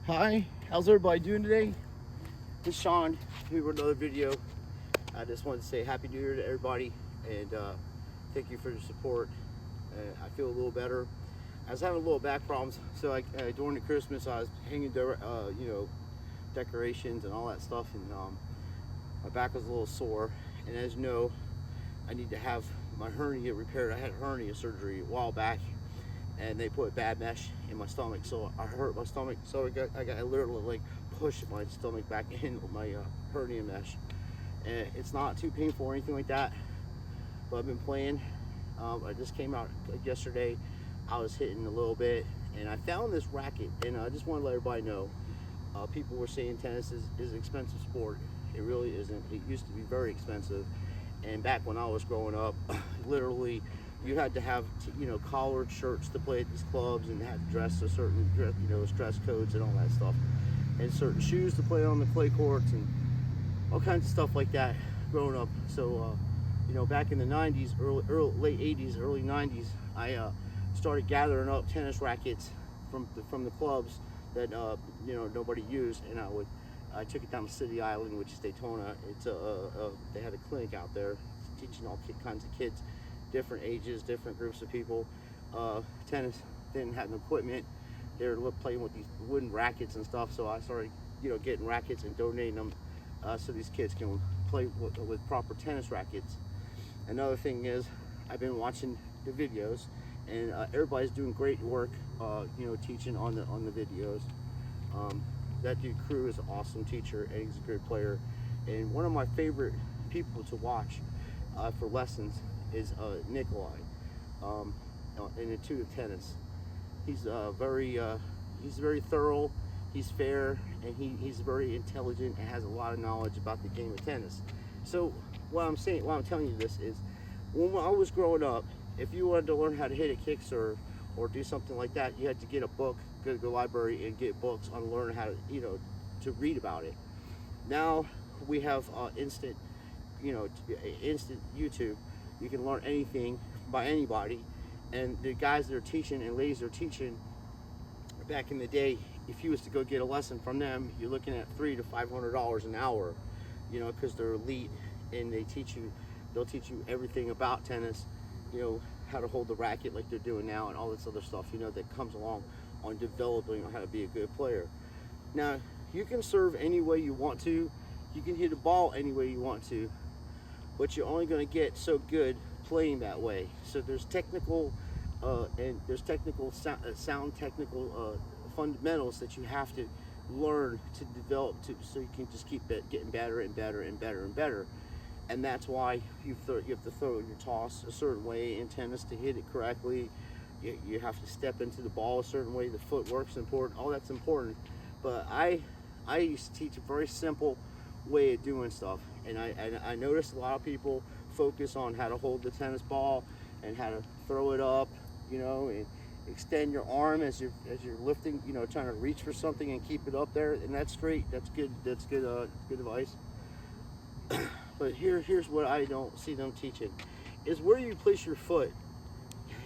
Hi, how's everybody doing today? This is Sean here with another video. I just wanted to say Happy New Year to everybody and thank you for your support. I feel a little better. I was having a little back problems, so during the Christmas I was hanging decorations and all that stuff, and my back was a little sore. And as you know, I need to have my hernia repaired. I had hernia surgery a while back, and they put bad mesh in my stomach, so I hurt my stomach. So I literally like pushed my stomach back in with my hernia mesh, and it's not too painful or anything like that. But I've been playing. I just came out yesterday. I was hitting a little bit, and I found this racket, and I just want to let everybody know. People were saying tennis is an expensive sport. It really isn't. It used to be very expensive, and back when I was growing up, literally, you had to have collared shirts to play at these clubs, and had to dress a certain dress codes and all that stuff, and certain shoes to play on the clay courts, and all kinds of stuff like that growing up. So back in the 90s, late 80s, early 90s, I started gathering up tennis rackets from the clubs that nobody used, and I took it down to City Island, which is Daytona. It's they had a clinic out there teaching all kinds of kids, different ages, different groups of people, tennis. Didn't have no equipment. They were playing with these wooden rackets and stuff, so I started getting rackets and donating them so these kids can play with proper tennis rackets. Another thing is, I've been watching the videos, and everybody's doing great work teaching on the videos. That dude Crew is an awesome teacher, and he's a great player. And one of my favorite people to watch for lessons is Nikolai, in intuitive tennis. He's very thorough, he's fair, and he's very intelligent and has a lot of knowledge about the game of tennis. So why I'm telling you this is, when I was growing up, if you wanted to learn how to hit a kick serve or do something like that, you had to get a book, go to the library and get books on learning how to read about it. Now we have instant YouTube. You can learn anything by anybody, and the guys that are teaching and ladies that are teaching back in the day, if you was to go get a lesson from them, you're looking at $300 to $500 an hour, because they're elite, and they'll teach you everything about tennis, how to hold the racket like they're doing now, and all this other stuff, that comes along on developing how to be a good player. Now, you can serve any way you want to, you can hit a ball any way you want to, but you're only going to get so good playing that way. So there's technical sound technical fundamentals that you have to learn to develop so you can just keep getting better and better and better and better. And that's why you have to throw your toss a certain way in tennis to hit it correctly. You have to step into the ball a certain way. The footwork's important. All that's important. But I used to teach a very simple way of doing stuff, and I noticed a lot of people focus on how to hold the tennis ball and how to throw it up, and extend your arm as you're lifting, trying to reach for something and keep it up there, and that's great. That's good advice. But here's what I don't see them teaching, is where you place your foot,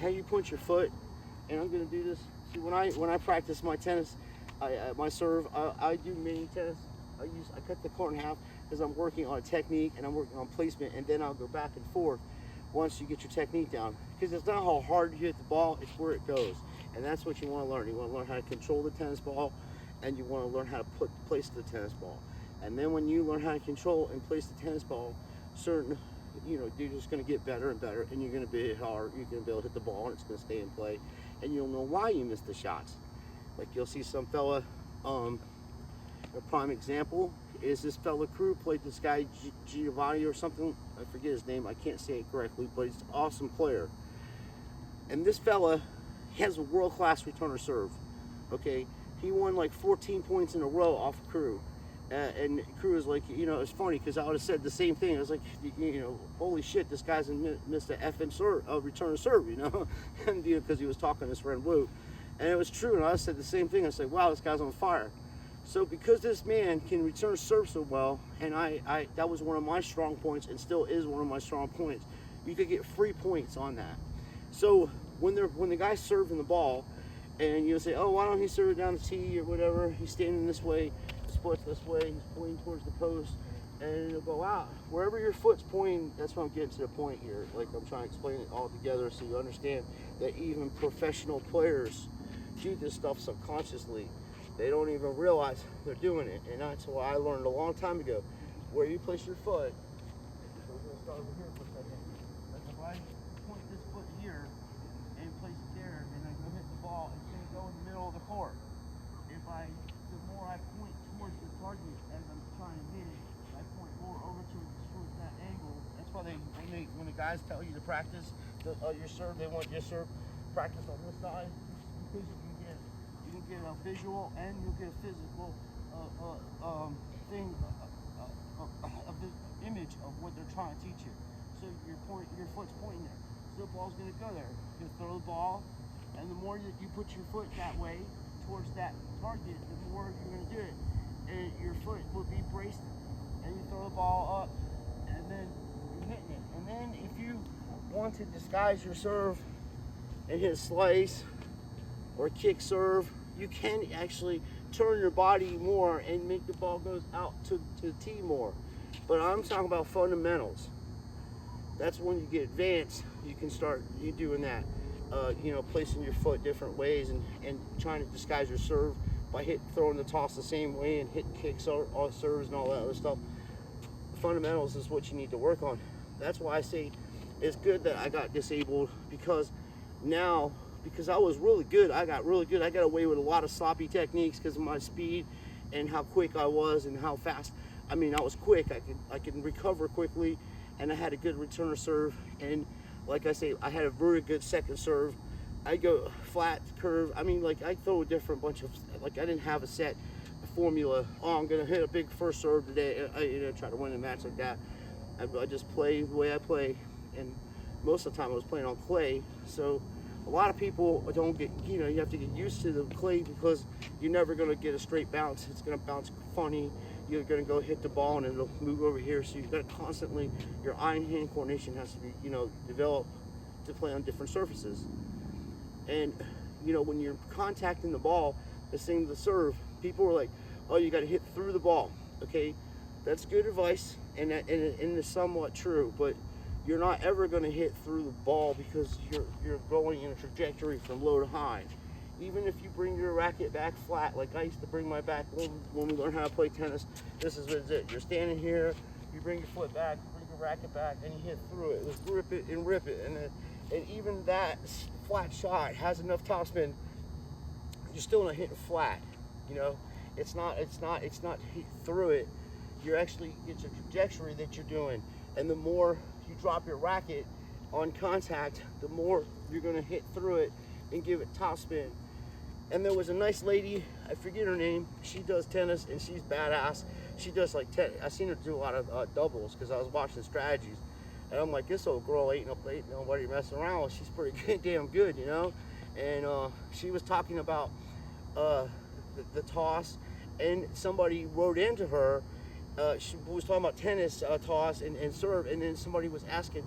how you point your foot. And I'm gonna do this. See, when I practice my tennis, my serve, I do mini tennis. I cut the court in half because I'm working on technique and I'm working on placement, and then I'll go back and forth once you get your technique down. Because it's not how hard you hit the ball, it's where it goes. And that's what you want to learn. You want to learn how to control the tennis ball, and you want to learn how to place the tennis ball. And then when you learn how to control and place the tennis ball, you're just going to get better and better, and you're going to be hard. You're going to be able to hit the ball, and it's going to stay in play, and you'll know why you missed the shots. Like you'll see some fella, a prime example is this fella Crew played this guy Giovanni or something. I forget his name. I can't say it correctly, but he's an awesome player. And this fella has a world-class returner serve. Okay, he won like 14 points in a row off of Crew. And Crew was like, it's funny because I would have said the same thing. I was like, holy shit, this guy's missed an effing return serve, and because he was talking to his friend Wu, and it was true. And I said the same thing. I said, wow, this guy's on fire. So because this man can return serve so well, and I that was one of my strong points, and still is one of my strong points. You could get free points on that. So when the guy's serving the ball, And you'll say, oh, why don't he serve it down the tee or whatever? He's standing this way, his foot's this way, he's pointing towards the post, and it'll go out. Wherever your foot's pointing, that's what I'm getting to the point here. Like, I'm trying to explain it all together so you understand that even professional players do this stuff subconsciously. They don't even realize they're doing it. And that's why I learned a long time ago, where you place your foot. So we're gonna start over here for a second. Like if I point this foot here and place it there, and I go hit the ball, it's gonna go in the middle of the court. The more I point towards the target as I'm trying to hit it, I point more over towards that angle. That's why when the guys tell you to practice your serve, they want your serve practice on this side, because you can get a visual and you'll get a physical thing, of the image of what they're trying to teach you. So your foot's pointing there. So the ball's going to go there. You throw the ball, and the more you put your foot that way towards that target, the more you're going to do it. And your foot will be braced, and you throw the ball up, and then you're hitting it. And then if you want to disguise your serve and hit a slice or kick serve, you can actually turn your body more and make the ball goes out to the tee more. But I'm talking about fundamentals. That's when you get advanced, you can start doing that. Placing your foot different ways and trying to disguise your serve by throwing the toss the same way and hitting kicks or serves and all that other stuff. Fundamentals is what you need to work on. That's why I say it's good that I got disabled, because I was really good. I got really good. I got away with a lot of sloppy techniques because of my speed and how quick I was and how fast. I mean, I was quick. I could recover quickly, and I had a good returner serve. And like I say, I had a very good second serve. I go flat, curve. I mean, like I throw a different bunch of, like I didn't have a set formula. Oh, I'm gonna hit a big first serve today. I try to win a match like that. I just play the way I play, and most of the time I was playing on clay. So a lot of people don't get, you have to get used to the clay, because you're never gonna get a straight bounce. It's gonna bounce funny. You're gonna go hit the ball and it'll move over here. So you've got to constantly, your eye and hand coordination has to be, developed to play on different surfaces. And when you're contacting the ball, the same with the serve, people are like, oh, you got to hit through the ball. Okay, that's good advice, and it's somewhat true, but you're not ever going to hit through the ball, because you're going in a trajectory from low to high. Even if you bring your racket back flat, like I used to bring my back when we learned how to play tennis, this is what it. You're standing here, you bring your foot back, you bring your racket back, and you hit through it. Just grip it and rip it, and even that flat shot has enough topspin. You're still not hitting flat. It's not hit through it. It's a trajectory that you're doing, and the more you drop your racket on contact, the more you're going to hit through it and give it topspin. And there was a nice lady, I forget her name, she does tennis and she's badass. She does like I seen her do a lot of doubles, because I was watching strategies, and I'm like, this old girl ain't nobody messing around with. She's pretty damn good, and she was talking about the toss, and somebody wrote into her. She was talking about tennis toss and serve, and then somebody was asking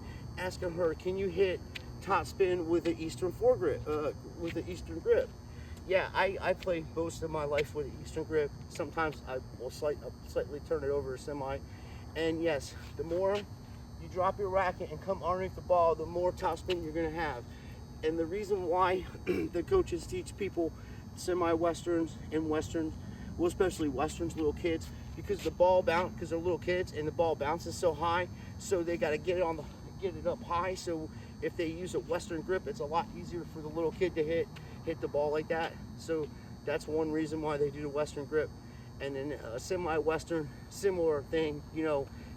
her, can you hit top spin with the Eastern foregrip, with the Eastern grip? Yeah, I play most of my life with the Eastern grip. Sometimes I will slightly turn it over to semi. And yes, the more you drop your racket and come underneath the ball, the more top spin you're going to have. And the reason why the coaches teach people semi-westerns and westerns, well, especially westerns, little kids, because the ball bounce, because they're little kids and the ball bounces so high, so they got to get it up high. So if they use a western grip, it's a lot easier for the little kid to hit the ball like that. So that's one reason why they do the western grip. And then a semi-western, similar thing,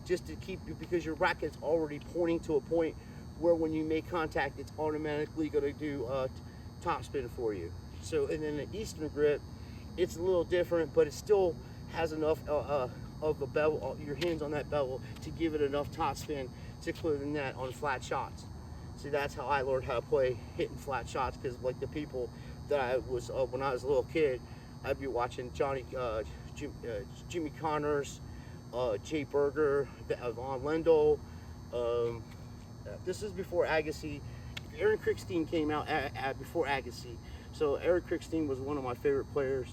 just to keep you, because your racket's already pointing to a point where when you make contact, it's automatically going to do topspin for you. So, and then the Eastern grip, it's a little different, but it still has enough of the bevel, your hands on that bevel, to give it enough topspin to clear the net on flat shots. See, that's how I learned how to play hitting flat shots, because like the people that I was, when I was a little kid, I'd be watching Jimmy Connors, Jay Berger, Von Lendl. This is before Agassi. Aaron Crickstein came out before Agassi. So Eric Krickstein was one of my favorite players.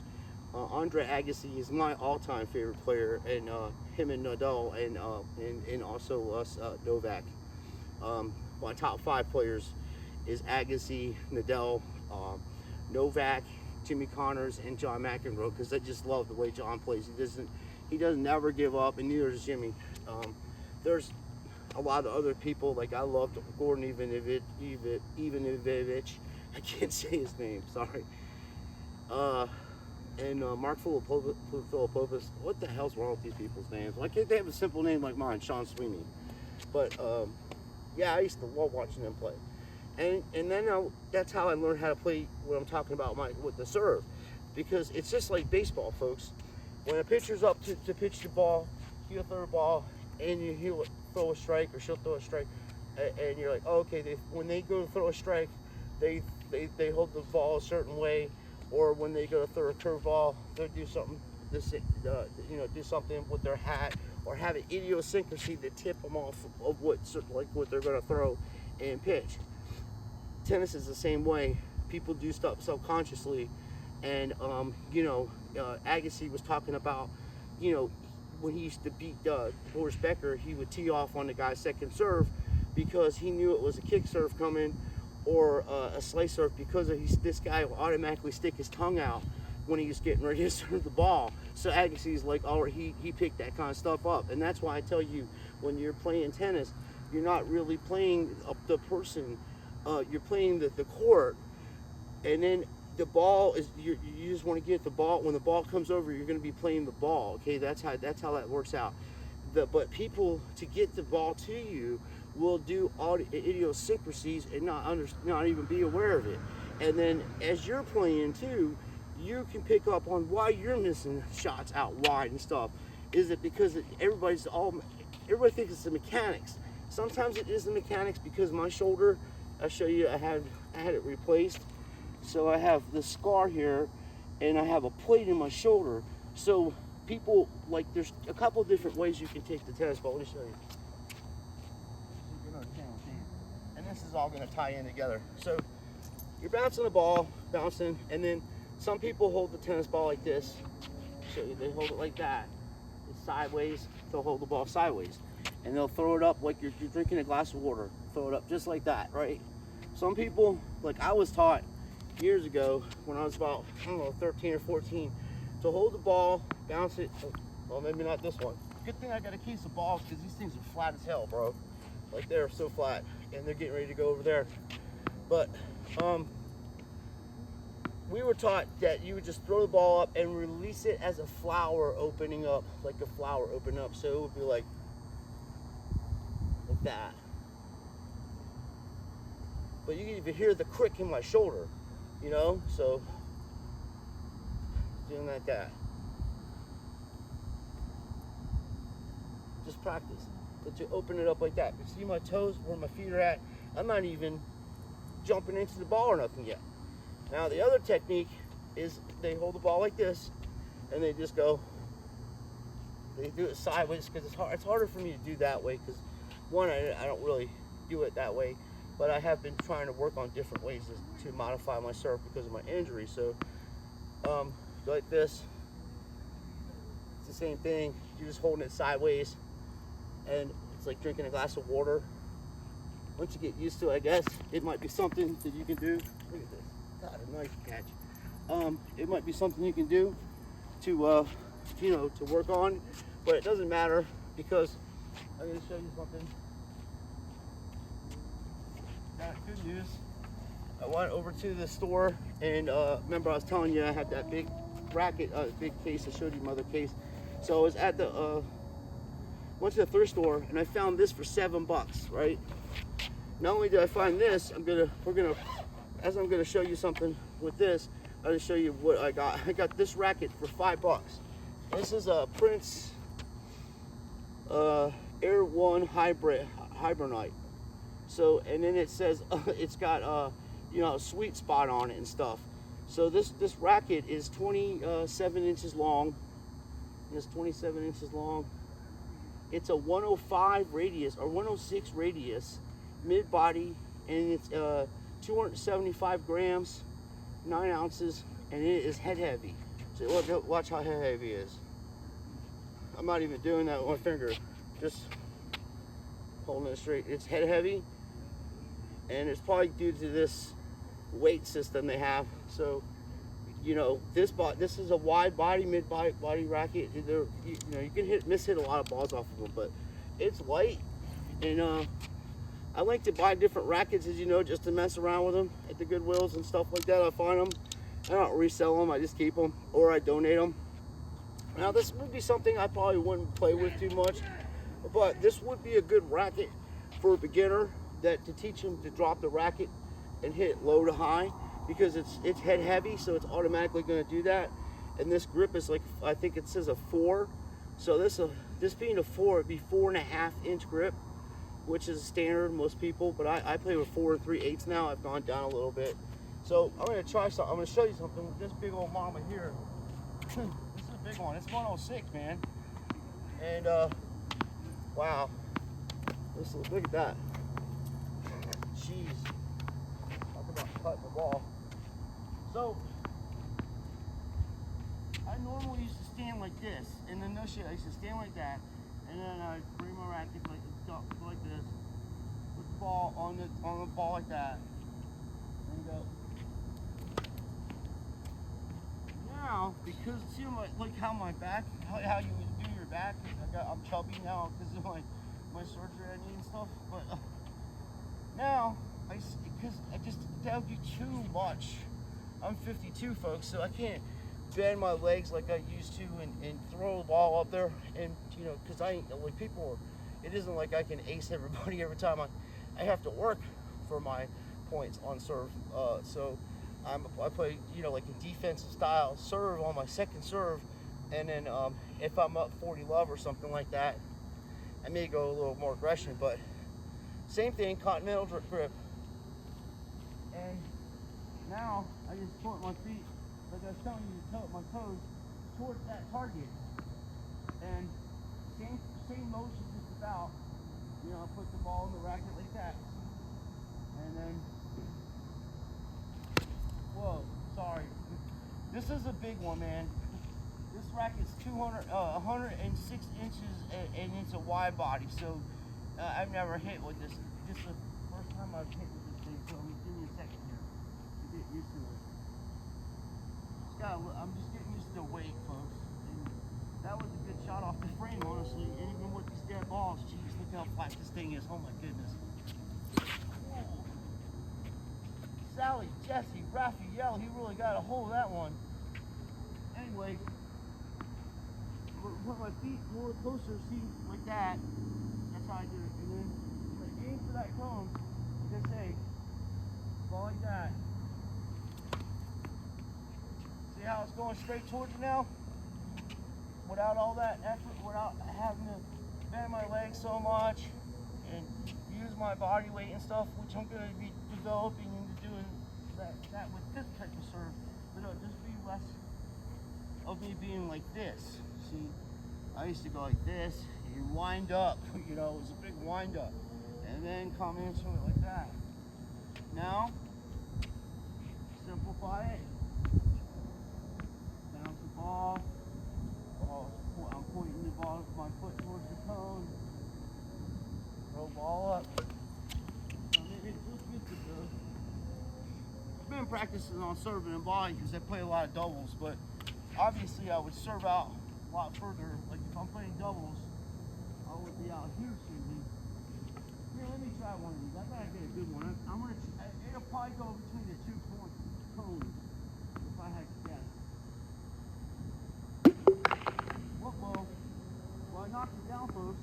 Andre Agassi is my all-time favorite player, and him and Nadal, and also Novak. My top 5 players is Agassi, Nadal, Novak, Jimmy Connors, and John McEnroe, because I just love the way John plays. He doesn't never give up, and neither does Jimmy. There's a lot of other people, like I loved Gordon Ivanovic. I can't say his name, sorry. And Mark Filippopoulos. What the hell's wrong with these people's names? Why can't they have a simple name like mine, Sean Sweeney? But yeah, I used to love watching them play. And then that's how I learned how to play what I'm talking about with the serve. Because it's just like baseball, folks. When a pitcher's up to pitch the ball, he'll throw a ball, and he'll throw a strike, or she'll throw a strike, and you're like, oh, okay, when they go to throw a strike, they hold the ball a certain way, or when they go to throw a curveball, they'll do something, do something with their hat, or have an idiosyncrasy to tip them off of what they're going to throw and pitch. Tennis is the same way. People do stuff subconsciously, and Agassi was talking about, when he used to beat Boris Becker, he would tee off on the guy's second serve because he knew it was a kick serve coming, or a slice serve, because this guy will automatically stick his tongue out when he was getting ready to serve the ball. So Agassi's like, he picked that kind of stuff up. And that's why I tell you, when you're playing tennis, you're not really playing up the person, you're playing the court, and then the ball is, you just want to get the ball. When the ball comes over, you're going to be playing the ball. Okay, that's how that works out. But people, to get the ball to you, will do all the idiosyncrasies and not even be aware of it. And then as you're playing too, you can pick up on why you're missing shots out wide and stuff. Is it because everybody thinks it's the mechanics? Sometimes it is the mechanics, because my shoulder, I'll show you, I had it replaced. So I have this scar here, and I have a plate in my shoulder. So people, there's a couple different ways you can take the tennis ball. Let me show you. And this is all going to tie in together. So you're bouncing the ball, and then some people hold the tennis ball like this. Show you, they hold it like that. It's sideways. They'll hold the ball sideways, and they'll throw it up like you're drinking a glass of water. Throw it up just like that, right? Some people, like I was taught years ago when I was about, 13 or 14, to hold the ball, bounce it. Well, maybe not this one. Good thing I got a case of balls, because these things are flat as hell, bro. Like, they're so flat, and they're getting ready to go over there. But we were taught that you would just throw the ball up and release it as a flower opening up, like a flower opening up. So it would be like that. But you can even hear the crick in my shoulder, so doing like that. Just practice. But you open it up like that. You see my toes, where my feet are at? I'm not even jumping into the ball or nothing yet. Now the other technique is they hold the ball like this, and they just go, they do it sideways, because it's harder for me to do that way, because one, I don't really do it that way, but I have been trying to work on different ways to modify my serve because of my injury. So go like this. It's the same thing. You're just holding it sideways, and it's like drinking a glass of water. Once you get used to it, I guess it might be something that you can do. Look at this. God, a nice catch. It might be something you can do to to work on, but it doesn't matter, because I'm going to show you something. Good news. I went over to the store, and remember I was telling you I had that big racket, big case. I showed you my other case. So I was at went to the thrift store, and I found this for $7, right? Not only did I find this, as I'm gonna show you something with this, I'm gonna show you what I got. I got this racket for $5. This is a Prince Air One Hibernite. So, and then it says it's got a sweet spot on it and stuff. So this racket is 27 inches long. It's 27 inches long. It's a 105 radius or 106 radius, mid body, and it's 275 grams. 9 ounces, and it is head heavy. So watch how head heavy it is. I'm not even doing that with my finger, just holding it straight. It's head heavy, and it's probably due to this weight system they have. So, you know, this is a wide body, mid body racket. You know, you can miss hit a lot of balls off of them, but it's light, and I like to buy different rackets, as you know, just to mess around with them at the Goodwills and stuff like that. I find them. I don't resell them. I just keep them, or I donate them. Now, this would be something I probably wouldn't play with too much, but this would be a good racket for a beginner, that to teach him to drop the racket and hit low to high, because it's head heavy, so it's automatically going to do that. And this grip is like, I think it says a 4. So this being a 4, it'd be 4.5-inch grip, which is standard most people. But I play with 4 3/8 now. I've gone down a little bit. So I'm going to try something. I'm going to show you something with this big old mama here. This is a big one. It's 106, man. And wow, look at that. Jeez, talk about cutting the ball. So I normally used to stand like this, and then no shit, I used to stand like that, and then I'd bring my racket like this, put the ball on the ball like that, and go. Now, because see like how my back, how you do your back, I'm chubby now because of my surgery I need and stuff, but now because that would be too much. I'm 52, folks, so I can't bend my legs like I used to and throw the ball up there, and you know, because it isn't like I can ace everybody every time. I have to work for my points on serve, so I play, you know, like a defensive style serve on my second serve, and then if I'm up 40 love or something like that, I may go a little more aggression, but same thing, continental grip. And now I just point my feet, like I was telling you, to tilt my toes towards that target, and same motion just about. You know, I put the ball in the racket like that, and then whoa, sorry. This is a big one, man. This racket's 106 inches, and it's a wide body. So I've never hit with this. This is the first time I've hit with this thing. So give me a second here to get used to it. I'm just getting used to the weight, folks. And that was a good shot off the frame, honestly. And even with these dead balls, geez, look how flat this thing is. Oh my goodness. Sally, Jesse, Raphael, he really got a hold of that one. Anyway, put my feet more closer, see, like that. That's how I do it. And then I aim for that cone, just say, ball like that. See how it's going straight towards you now? Without all that effort, without having to bend my legs so much and use my body weight and stuff, which I'm going to be developing into doing that with this type of serve. But it'll just be less of me being like this. See, I used to go like this, and you wind up, you know, it was a big wind up, and then come into it like that. Now, simplify it. Bounce the ball. I'm pointing the ball with my foot towards the cone. Throw ball up. I mean, it feels good to go. I've been practicing on serving and volley because I play a lot of doubles, but obviously I would serve out a lot further. Like if I'm playing doubles, I would be out here shooting. Here, let me try one of these. I gotta get a good one. It'll probably go between the 2 cones if I had to guess. Whoa. Well, I knocked it down first.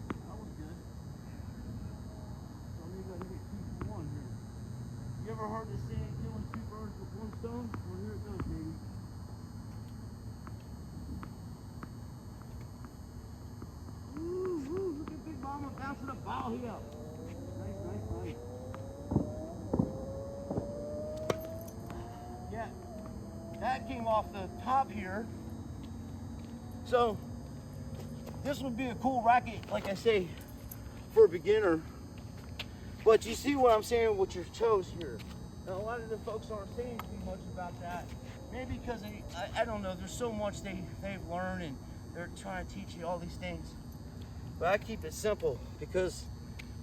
That was good. So maybe I can get 2 for 1 here. You ever heard the saying, killing 2 birds with 1 stone? Well, here it goes, baby. Woo, look at Big Mama bouncing the ball here. Nice. Yeah, that came off the top here. So, this would be a cool racket, like I say, for a beginner. But you see what I'm saying with your toes here. Now, a lot of the folks aren't saying too much about that. Maybe because I don't know, there's so much they've learned and they're trying to teach you all these things. But I keep it simple because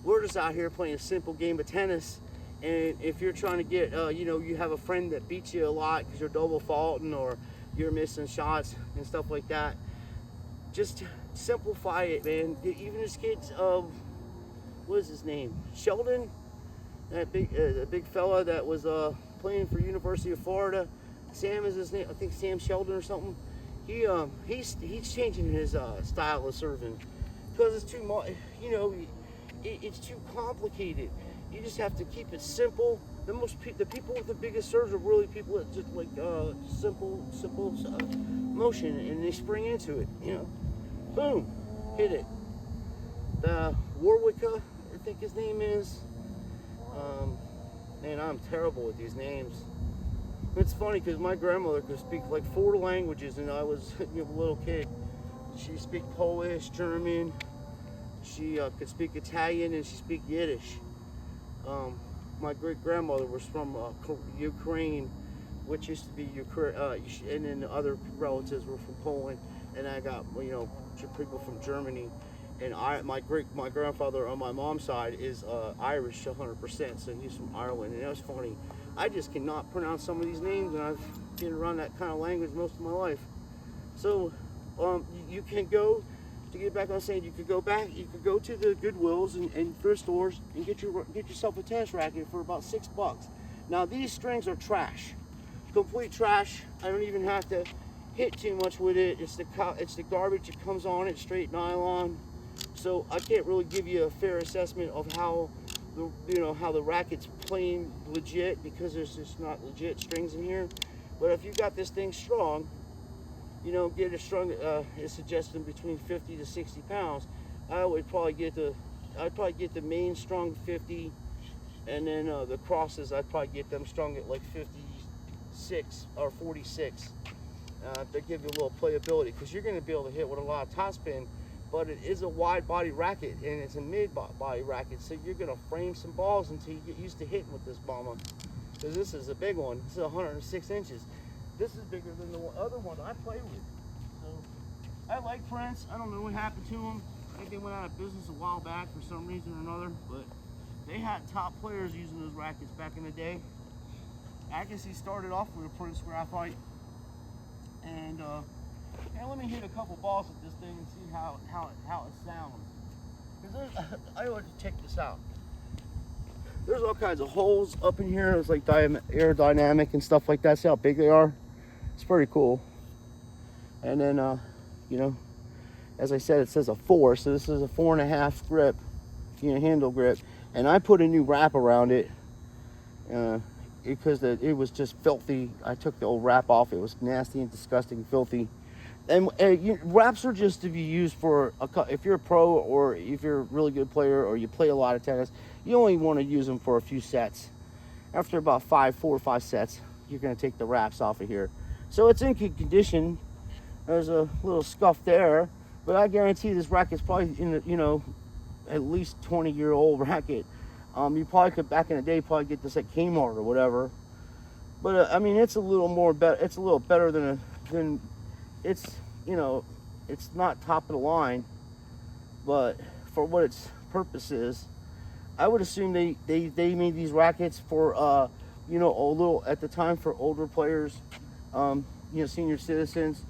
we're just out here playing a simple game of tennis. And if you're trying to get, you have a friend that beats you a lot because you're double faulting or you're missing shots and stuff like that, just simplify it, man. Even this kid's, what is his name? Sheldon? That big fella that was playing for University of Florida. Sam is his name. I think Sam Sheldon or something. He's changing his style of serving because it's too much. It's too complicated. You just have to keep it simple. The people with the biggest serves are really people that just like simple motion, and they spring into it. Boom, hit it. The Warwicka, I think his name is. Man, I'm terrible with these names. It's funny because my grandmother could speak like 4 languages, and I was a little kid. She speak Polish, German. She could speak Italian, and she speak Yiddish. My great grandmother was from Ukraine, which used to be Ukraine, and then the other relatives were from Poland, and I got people from Germany. And my grandfather on my mom's side is Irish 100%, so he's from Ireland. And that was funny. I just cannot pronounce some of these names, and I've been around that kind of language most of my life. So you can go, to get back on saying, you could go to the Goodwills and thrift stores and get yourself a tennis racket for about $6. Now these strings are trash, complete trash. I don't even have to hit too much with it. It's the garbage that comes on it, straight nylon. So I can't really give you a fair assessment of how the racket's playing legit, because there's just not legit strings in here. But if you got this thing strong, get it strong. It's suggesting between 50 to 60 pounds. I'd probably get the main strong 50, and then the crosses I'd probably get them strong at like 56 or 46. They give you a little playability, because you're going to be able to hit with a lot of topspin. But it is a wide body racket, and it's a mid body racket, so you're going to frame some balls until you get used to hitting with this bomber. Because this is a big one. This is 106 inches. This is bigger than the other one I play with. So I like Prince. I don't know what happened to them. I think they went out of business a while back for some reason or another, but they had top players using those rackets back in the day. Agassi started off with a Prince graphite, and let me hit a couple balls with this thing and see how it sounds. Because I want to check this out. There's all kinds of holes up in here. It's like aerodynamic and stuff like that. See how big they are? It's pretty cool. And then, as I said, it says a 4, so this is a 4.5 grip, handle grip. And I put a new wrap around it because it was just filthy. I took the old wrap off. It was nasty and disgusting, filthy. And wraps are just to be used for if you're a pro, or if you're a really good player, or you play a lot of tennis. You only want to use them for a few sets. After about 4 or 5 sets, you're going to take the wraps off of here. So it's in good condition. There's a little scuff there, but I guarantee this racket's probably at least 20-year-old racket. You probably could, back in the day, probably get this at Kmart or whatever. But it's a little more better. It's a little better than it's it's not top of the line, but for what its purpose is, I would assume they made these rackets for a little at the time for older players, senior citizens,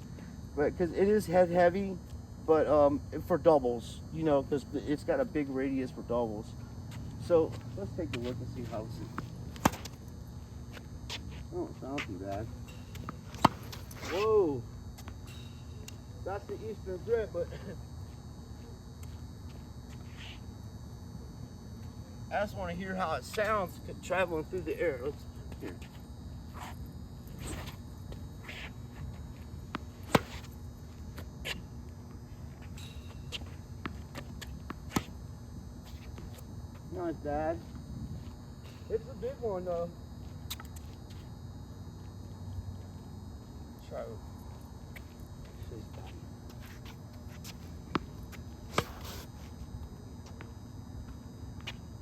but because it is head heavy, but for doubles, because it's got a big radius for doubles. So let's take a look and see how this is. Oh, it sounds too bad. Whoa. That's the Eastern grip, but I just want to hear how it sounds traveling through the air. Let's here. Not bad. It's a big one though. Try it.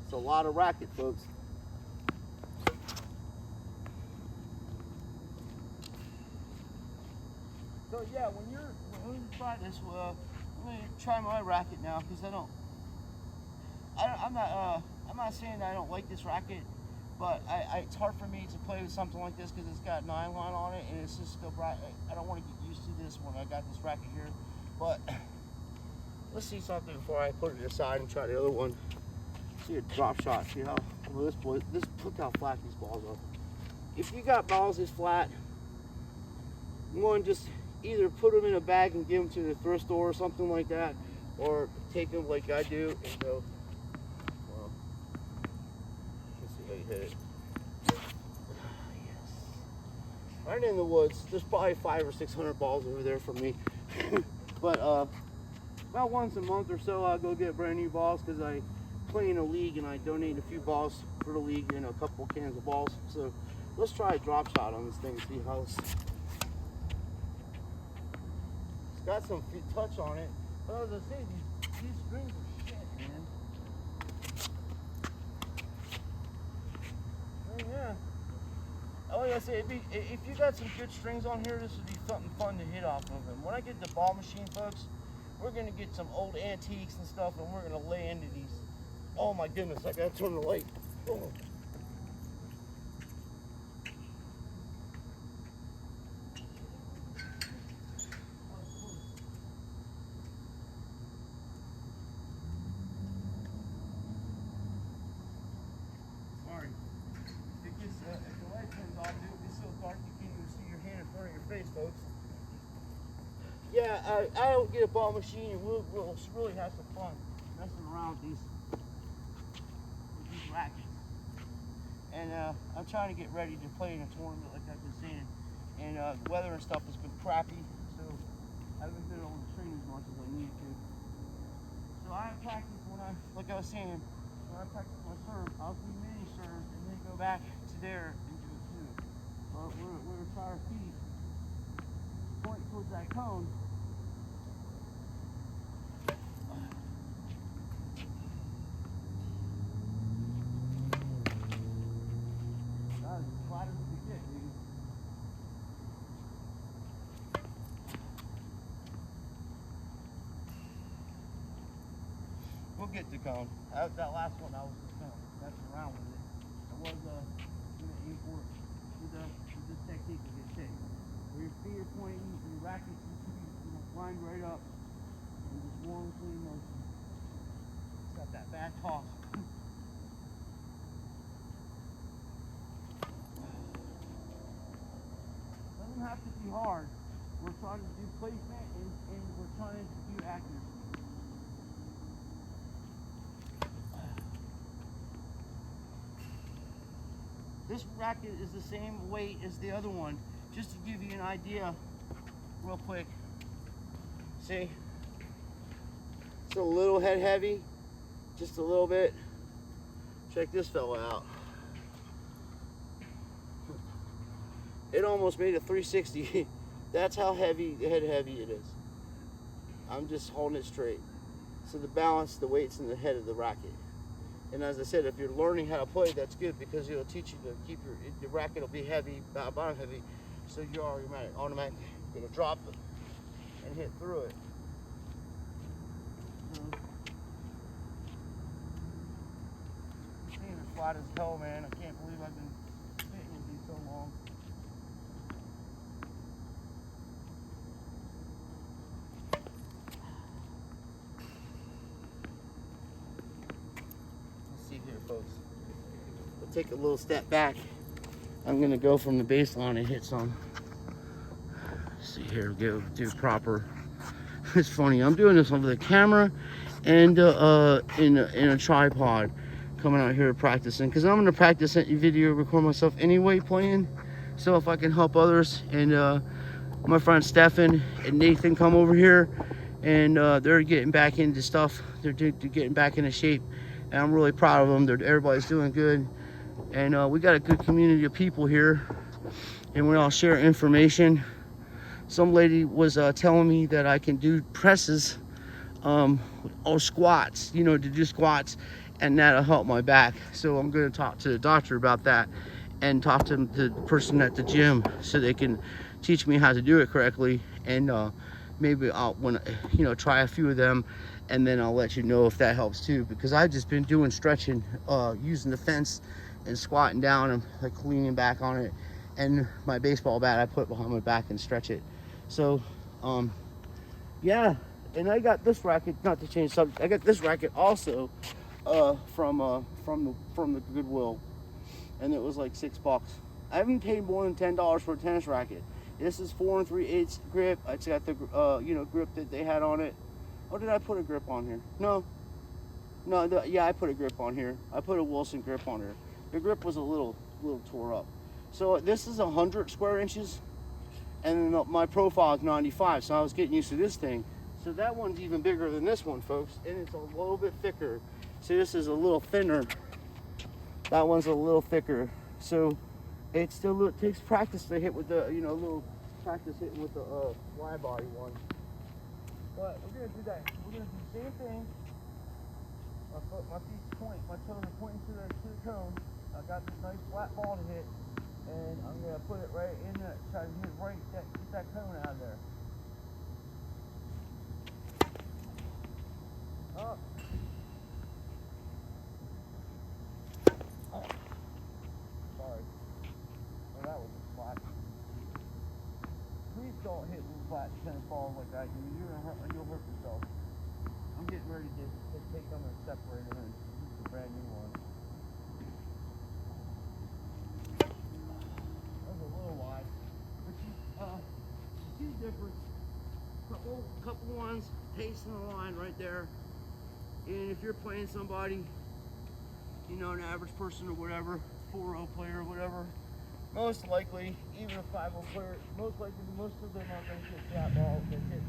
It's a lot of racket, folks. yeah, when you try this, I'm gonna try my racket now because I'm not saying that I don't like this racket, but it's hard for me to play with something like this because it's got nylon on it and it's just still bright. I don't want to get used to this when I got this racket here, but let's see something before I put it aside and try the other one. See a drop shot. See how look how flat these balls are. If you got balls this flat, one, just either put them in a bag and give them to the thrift store or something like that, or take them like I do and go. Well, let's see how you hit it. Yes. Right in the woods. There's probably 500 or 600 balls over there from me. But about once a month or so, I'll go get brand new balls because I play in a league and I donate a few balls for the league and a couple cans of balls. So let's try a drop shot on this thing, see how it's got some touch on it. But as I say, these strings are shit, man. Oh, yeah. Like I say, if you got some good strings on here, this would be something fun to hit off of. And when I get the ball machine, folks, we're gonna get some old antiques and stuff, and we're gonna lay into these. Oh my goodness, I gotta turn the light. Oh. Sorry. Because if the light turns off, it'll be so dark you can't even see your hand in front of your face, folks. Yeah, I don't get a ball machine, and we'll really have some fun messing around with these rackets. And I'm trying to get ready to play in a tournament like I've been saying. And the weather and stuff has been crappy, so I haven't been able to train as much as I need to. So I practice like I was saying, when I practice my serve, I'll do mini serves and then go back to there and do it too. But we're gonna try our feet, point towards that cone. Flat as we get, dude. We'll get the cone. That last one, I was just kind of messing around with it. I was gonna aim for it with this technique of this thing. Where your feet are pointing, and your racket lined right up, and just one clean motion. It's got that bad toss. Doesn't have to be hard. We're trying to do placement and we're trying to do accuracy. This racket is the same weight as the other one, just to give you an idea real quick. See? It's a little head heavy, just a little bit. Check this fella out. It almost made a 360. That's how head heavy it is. I'm just holding it straight. So the balance, the weight's in the head of the racket. And as I said, if you're learning how to play, that's good because it'll teach you to keep your racket will be heavy, bottom heavy, so you're automatically gonna drop it and hit through it. This thing is flat as hell, man. I can't believe I've been hitting with these so long. Here, folks. We'll take a little step back. I'm gonna go from the baseline and hit some. See here, go do proper. It's funny. I'm doing this over the camera and in a tripod, coming out here practicing because I'm gonna practice video, record myself anyway playing. So if I can help others, and my friend Stefan and Nathan come over here, and they're getting back into stuff. They're getting back into shape. And I'm really proud of them. Everybody's doing good. And we got a good community of people here. And we all share information. Some lady was telling me that I can do presses or squats, to do squats. And that'll help my back. So I'm going to talk to the doctor about that. And talk to the person at the gym so they can teach me how to do it correctly. and maybe I'll try a few of them, and then I'll let you know if that helps too, because I've just been doing stretching, using the fence and squatting down and like leaning back on it, and my baseball bat I put behind my back and stretch it. So yeah, and I got this racket, not to change subject, I got this racket also from the Goodwill, and it was like $6. I haven't paid more than $10 for a tennis racket. This is 4 3/8 grip. It's got the grip that they had on it. Oh, did I put a grip on here? No, yeah, I put a grip on here. I put a Wilson grip on here. The grip was a little tore up. So this is 100 square inches, and my profile is 95. So I was getting used to this thing. So that one's even bigger than this one, folks, and it's a little bit thicker. See, this is a little thinner. That one's a little thicker. So it still takes practice to hit with the, little practice hitting with the wide body one. But we're gonna do that. We're gonna do the same thing. My feet point, my toes are pointing to the cone. I got this nice flat ball to hit, and I'm gonna put it right in there, try to hit right, get that cone out of there. Up. Oh. Sorry. Oh, that was flat. Please don't hit little flat tennis balls like that. You'll hurt yourself. I'm getting ready to take them and separate them and use a brand new one. That was a little wide, but you see the difference. Couple ones, pacing the line right there. And if you're playing somebody, an average person or whatever, 4-0 player or whatever, most likely, even a 5-0 player, most of them are going to hit that ball, they hit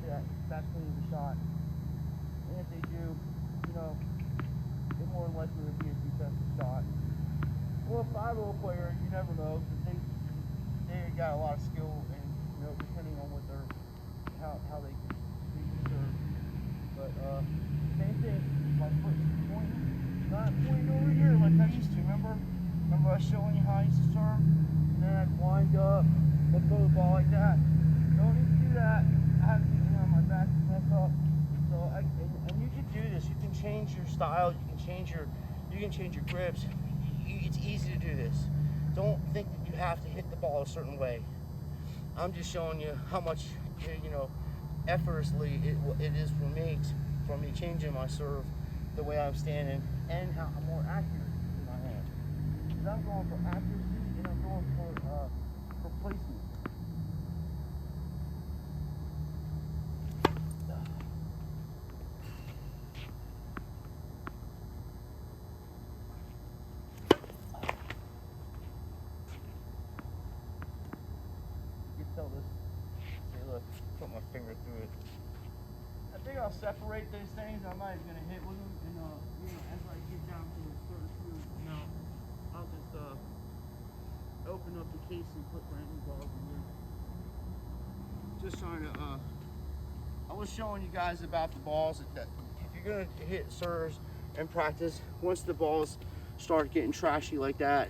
that clean of the shot. And if they do, they're more likely to be a defensive shot. Well, a 5-0 player, you never know, because they got a lot of skill, and depending on what how they can serve. But same thing, my foot is pointing, not pointing over here like I used to. Remember I was showing you how I used to serve, and then I'd wind up and throw the ball like that. Don't need to do that. I have to get on my back to mess up. So and you can do this. You can change your style. You can change your grips. It's easy to do this. Don't think that you have to hit the ball a certain way. I'm just showing you how much effortlessly it is for me changing my serve, the way I'm standing, and how I'm more accurate in my hand. Because I'm going for accuracy and I'm going for placement. You can tell this. See, look, put my finger through it. I think I'll separate these things. I'm not even gonna hit with them, and as I get down to the third two, I'll just open up the case and put brand new balls in here. Just trying to. I was showing you guys about the balls that if you're gonna hit serves in practice, once the balls start getting trashy like that,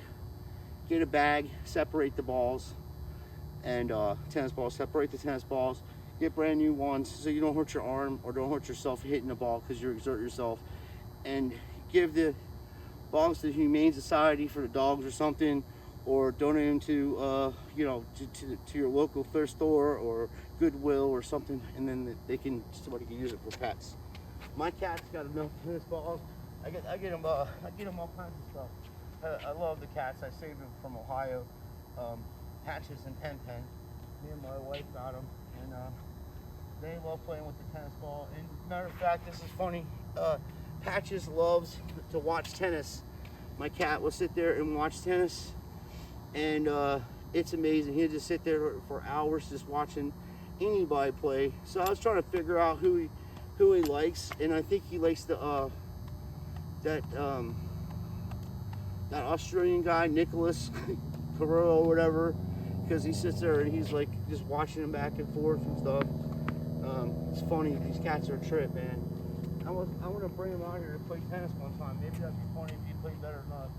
get a bag, separate the balls, and tennis balls. Separate the tennis balls. Get brand new ones so you don't hurt your arm or don't hurt yourself hitting the ball because you exert yourself. And give the balls to the Humane Society for the dogs or something, or donate them to to your local thrift store or Goodwill or something, and then somebody can use it for pets. My cat's got enough tennis balls. I get them all kinds of stuff. I love the cats. I saved them from Ohio. Patches and Pen. Me and my wife got them. And they love playing with the tennis ball. And matter of fact, this is funny. Patches loves to watch tennis. My cat will sit there and watch tennis, and it's amazing. He'll just sit there for hours just watching anybody play. So I was trying to figure out who he likes, and I think he likes that Australian guy, Nicholas Carrillo or whatever. Because he sits there and he's like just watching them back and forth and stuff. It's funny, these cats are a trip, man. I want to bring him out here to play tennis one time. Maybe that'd be funny if he played better or not.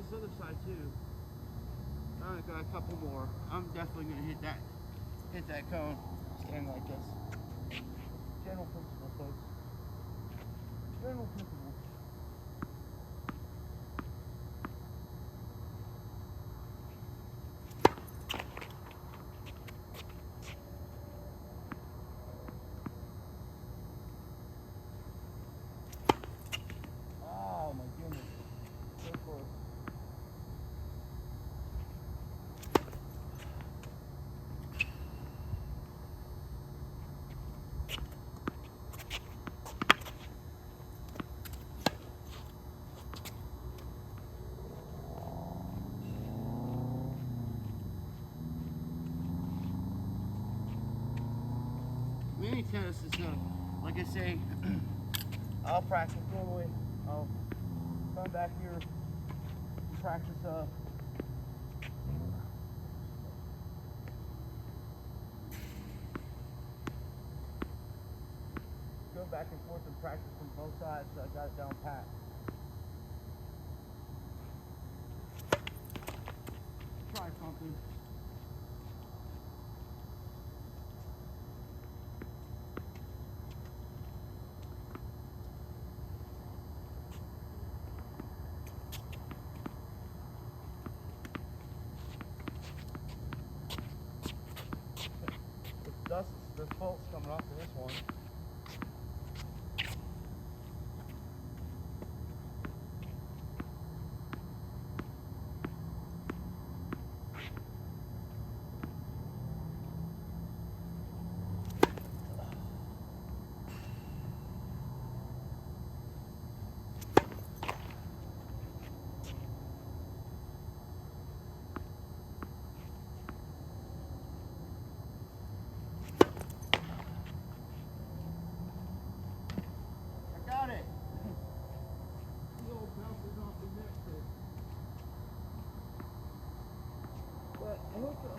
this other side too. I got a couple more. I'm definitely gonna hit that cone, standing like this. General principle, folks. General principle. Oh my goodness. So close. Mini tennis is like I say, I'll practice normally. I'll come back here and practice go back and forth and practice from both sides so I got it down pat. Try something. The fault's coming off of this one.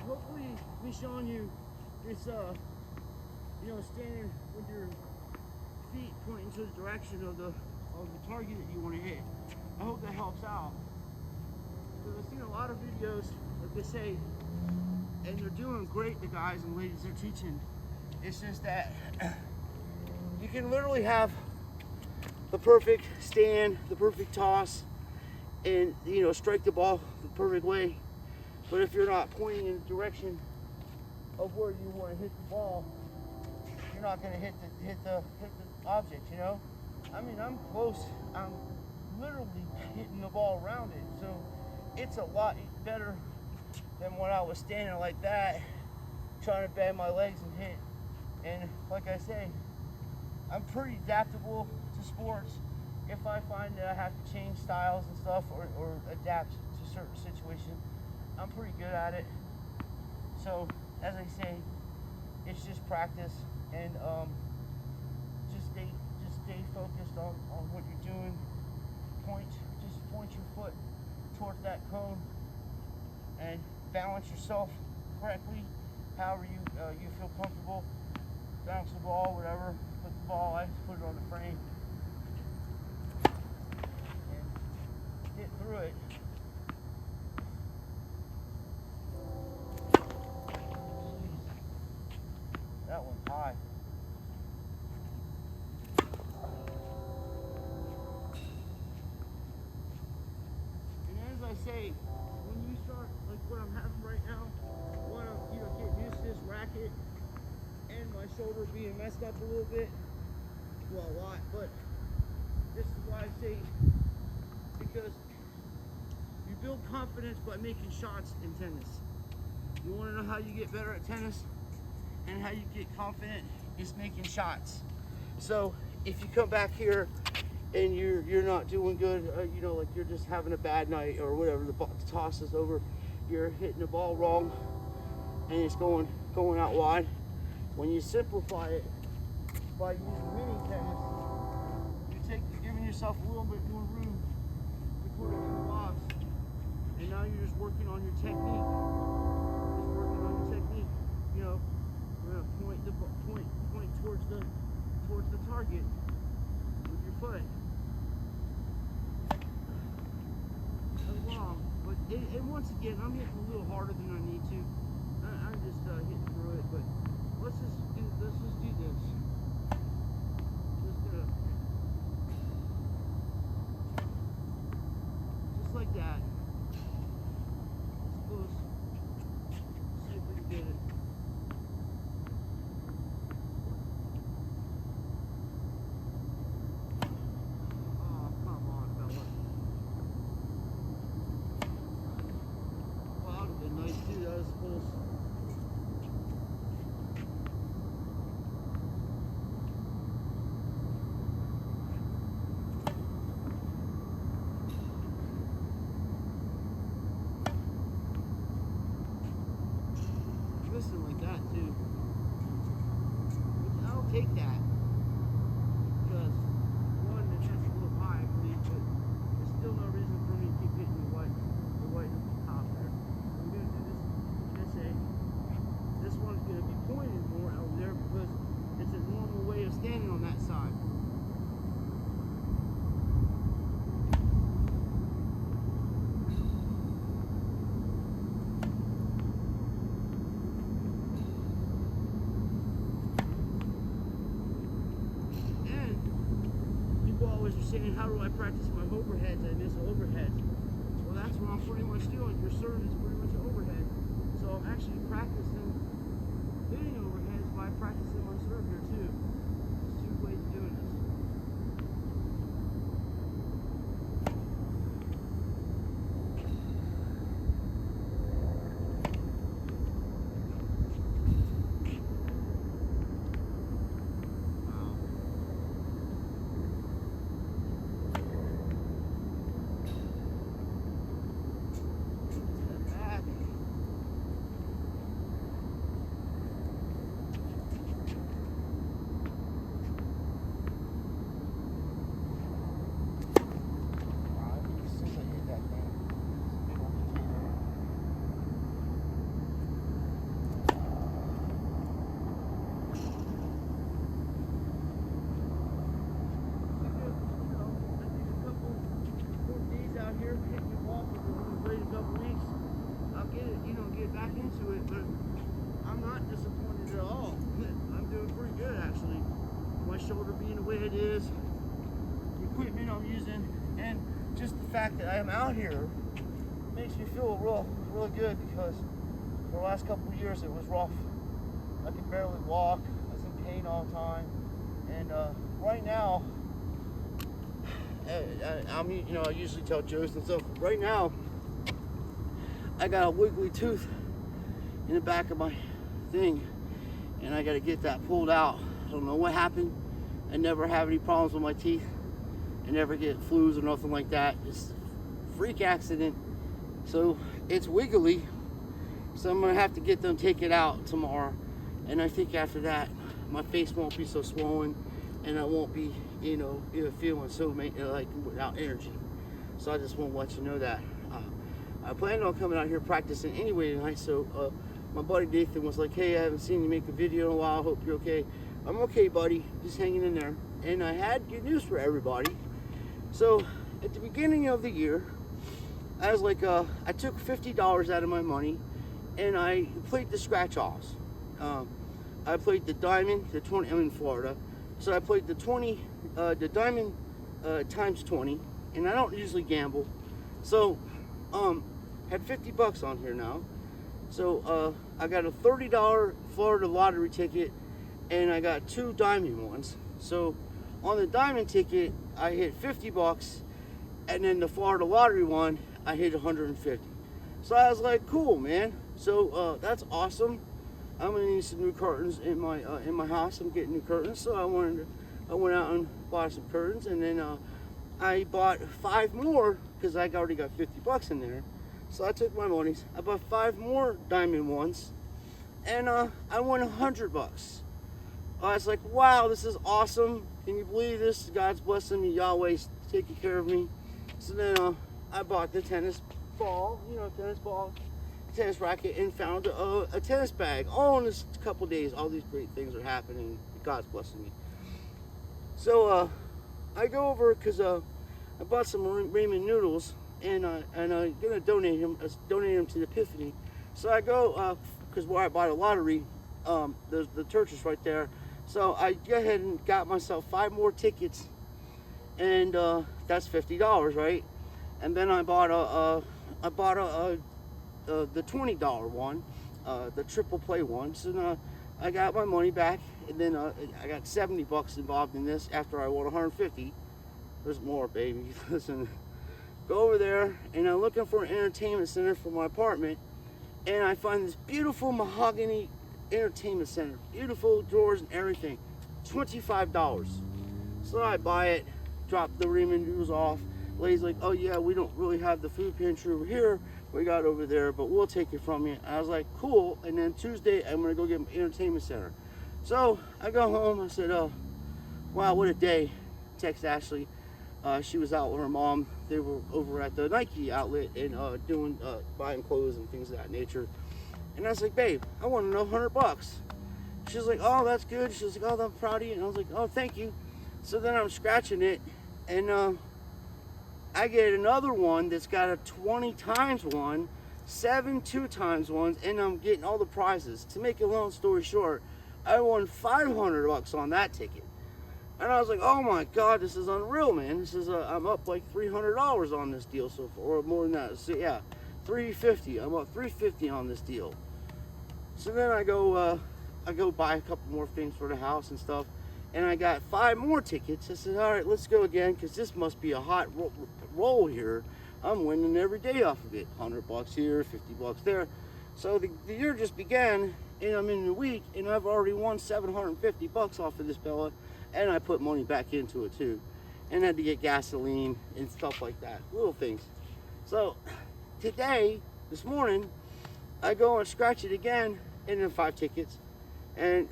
Hopefully me showing you this, standing with your feet pointing to the direction of the target that you want to hit. I hope that helps out. Because I've seen a lot of videos, like they say, and they're doing great, the guys and ladies they're teaching. It's just that you can literally have the perfect stand, the perfect toss, and strike the ball the perfect way. But if you're not pointing in the direction of where you want to hit the ball, you're not going to hit the object. I mean, I'm close. I'm literally hitting the ball around it. So it's a lot better than when I was standing like that, trying to bend my legs and hit. And like I say, I'm pretty adaptable to sports. If I find that I have to change styles and stuff or adapt to certain situations, I'm pretty good at it. So, as I say, it's just practice and just stay focused on what you're doing. Just point your foot towards that cone and balance yourself correctly, however you feel comfortable. Bounce the ball, whatever. Put the ball, I just put it on the frame and get through it. That one's high. And as I say, when you start like what I'm having right now, when I'm getting used to this racket and my shoulder being messed up a little bit, well, a lot, but this is why I say, because you build confidence by making shots in tennis. You want to know how you get better at tennis? And how you get confident is making shots. So if you come back here and you're not doing good, like you're just having a bad night or whatever, the toss is over, you're hitting the ball wrong and it's going out wide. When you simplify it by using mini tennis, you're giving yourself a little bit more room to put it in the box, and now you're just working on your technique. You're gonna point towards the target with your foot. As long. once again, I'm hitting a little harder than I need to. I'm just hitting through it, but let's just do this. Just like that. It's close. See if we can get it. Oh, come on, fella. Wow, that would have been nice too. That was close. Twisting like that too. Which I'll take that because one, that's a little high for me, but there's still no reason for me to keep hitting the white at the top there. I'm gonna do this SA. This one's gonna be pointed more out there because it's a normal way of standing on that side. Always are saying, how do I practice my overheads? I miss overheads. Well, that's what I'm pretty much doing. Your serve is pretty much an overhead. So I'm actually practicing hitting overheads by practicing my serve here too. There's two ways of doing this. Back into it, but I'm not disappointed at all. I'm doing pretty good actually. My shoulder being the way it is, the equipment I'm using, and just the fact that I am out here makes me feel really good because for the last couple of years it was rough. I could barely walk. I was in pain all the time, and right now, I usually tell jokes and stuff. Right now, I got a wiggly tooth in the back of my thing, and I got to get that pulled out. I don't know what happened. I never have any problems with my teeth. I never get flus or nothing like that. It's a freak accident. So it's wiggly. So I'm gonna have to get them take it out tomorrow. And I think after that, my face won't be so swollen, and I won't be, feeling so like without energy. So I just want to let you know that. I planned on coming out here practicing anyway tonight, so my buddy Nathan was like, hey, I haven't seen you make a video in a while, hope you're okay. I'm okay, buddy, just hanging in there. And I had good news for everybody. So at the beginning of the year, I was like, I took $50 out of my money and I played the scratch-offs. I played the diamond, the 20, I'm in Florida, so I played the 20, the diamond times 20, and I don't usually gamble. So had 50 bucks on here now. So I got a $30 Florida lottery ticket, and I got 2 diamond ones. So on the diamond ticket, I hit 50 bucks, and then the Florida lottery one, I hit 150. So I was like, cool, man. So that's awesome. I'm gonna need some new curtains in my house. I'm getting new curtains, so I went out and bought some curtains, and then I bought 5 more because I already got 50 bucks in there. So I took my monies. I bought 5 more diamond ones, and I won 100 bucks. I was like, wow, this is awesome. Can you believe this? God's blessing me. Yahweh's taking care of me. So then I bought the tennis ball, tennis racket, and found a tennis bag. All in this couple days, all these great things are happening. God's blessing me. So I go over because I bought some ramen noodles, and I'm gonna donate them to the Epiphany. So I go, because where I bought a lottery, the church is right there. So I go ahead and got myself 5 more tickets, and that's $50, right? And then I bought the $20 one, the triple play one. So now I got my money back, and then I got $70 involved in this after I won 150. There's more, baby. Listen, go over there, and I'm looking for an entertainment center for my apartment, and I find this beautiful mahogany entertainment center, beautiful drawers and everything, $25. So I buy it, drop the reminders off. Lady's like, oh yeah, we don't really have the food pantry over here, we got over there, but we'll take it from you. I was like, cool. And then Tuesday I'm gonna go get my entertainment center. So I go home, I said, oh wow, what a day. Text Ashley. She was out with her mom. They were over at the Nike outlet and buying clothes and things of that nature. And I was like, babe, I want to know $100. She's like, oh, that's good. She was like, oh, I'm proud of you. And I was like, oh, thank you. So then I'm scratching it, and I get another one that's got a 20 times one, 7 2 times ones, and I'm getting all the prizes. To make a long story short, I won $500 on that ticket. And I was like, oh my God, this is unreal, man. This is I'm up like $300 on this deal so far, or more than that. So yeah, $350. I'm up $350 on this deal. So then I go buy a couple more things for the house and stuff, and I got 5 more tickets. I said, all right, let's go again, because this must be a hot roll here. I'm winning every day off of it. $100 here, $50 there. So the year just began, and I'm in the week, and I've already won $750 off of this fella, and I put money back into it too, and had to get gasoline and stuff like that, little things. So today, this morning, I go and scratch it again, and then 5 tickets, and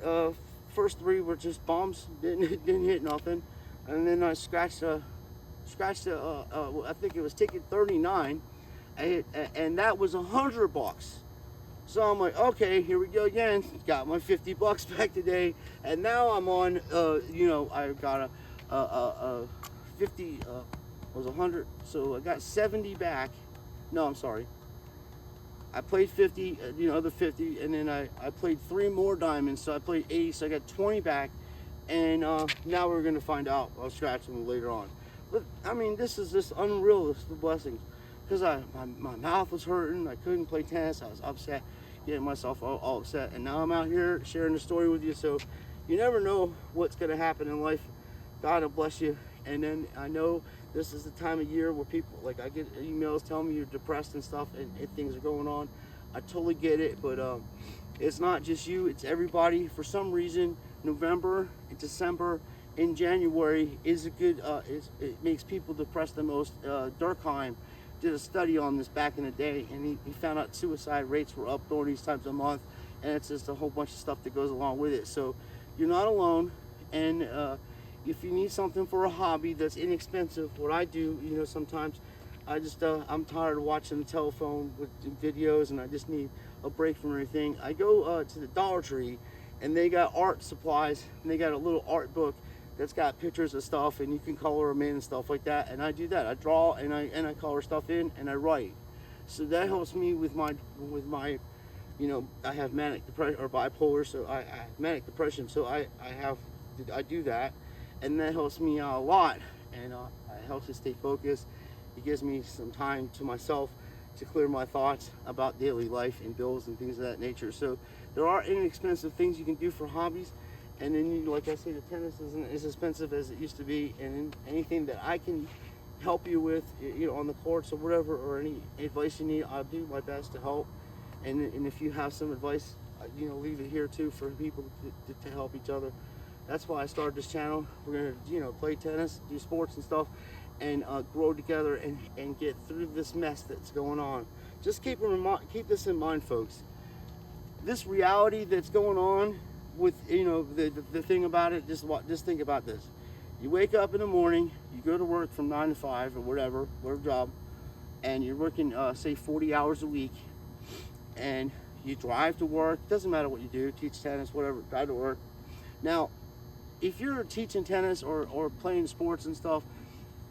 first 3 were just bombs, didn't hit nothing, and then I scratched I think it was ticket 39, and that was $100. So I'm like, okay, here we go again. Got my $50 back today, and now I'm on. I got a 50 was 100, so I got 70 back. No, I'm sorry. I played 50, other 50, and then I played 3 more diamonds, so I played 80, so I got 20 back, and now we're gonna find out. I'll scratch them later on. But I mean, this is just unreal. This is the blessings, because my mouth was hurting. I couldn't play tennis. I was upset, getting myself all upset, and now I'm out here sharing the story with you. So you never know what's gonna happen in life. God will bless you. And then I know this is the time of year where people, like, I get emails telling me you're depressed and stuff, and things are going on. I totally get it, but it's not just you, it's everybody. For some reason, November, December, and January is a good, it makes people depressed the most. Durkheim did a study on this back in the day, and he found out suicide rates were up during these times a month, and it's just a whole bunch of stuff that goes along with it. So you're not alone, and if you need something for a hobby that's inexpensive, what I do, sometimes I just, I'm tired of watching the telephone with videos, and I just need a break from everything. I go to the Dollar Tree, and they got art supplies, and they got a little art book that's got pictures of stuff, and you can color them in and stuff like that. And I do that. I draw, and I color stuff in, and I write. So that helps me with my I have manic depression or bipolar, so I have manic depression. So I do that, and that helps me out a lot, and it helps me stay focused. It gives me some time to myself to clear my thoughts about daily life and bills and things of that nature. So there are inexpensive things you can do for hobbies. And then, like I say, the tennis isn't as expensive as it used to be. And anything that I can help you with, on the courts or whatever, or any advice you need, I'll do my best to help. And if you have some advice, leave it here too for people to help each other. That's why I started this channel. We're gonna, play tennis, do sports and stuff, and grow together and get through this mess that's going on. Just keep this in mind, folks. This reality that's going on with the thing about it, just think about this. You wake up in the morning, you go to work from 9 to 5 or whatever job, and you're working say 40 hours a week, and you drive to work. Doesn't matter what you do, teach tennis, whatever, drive to work. Now if you're teaching tennis or playing sports and stuff,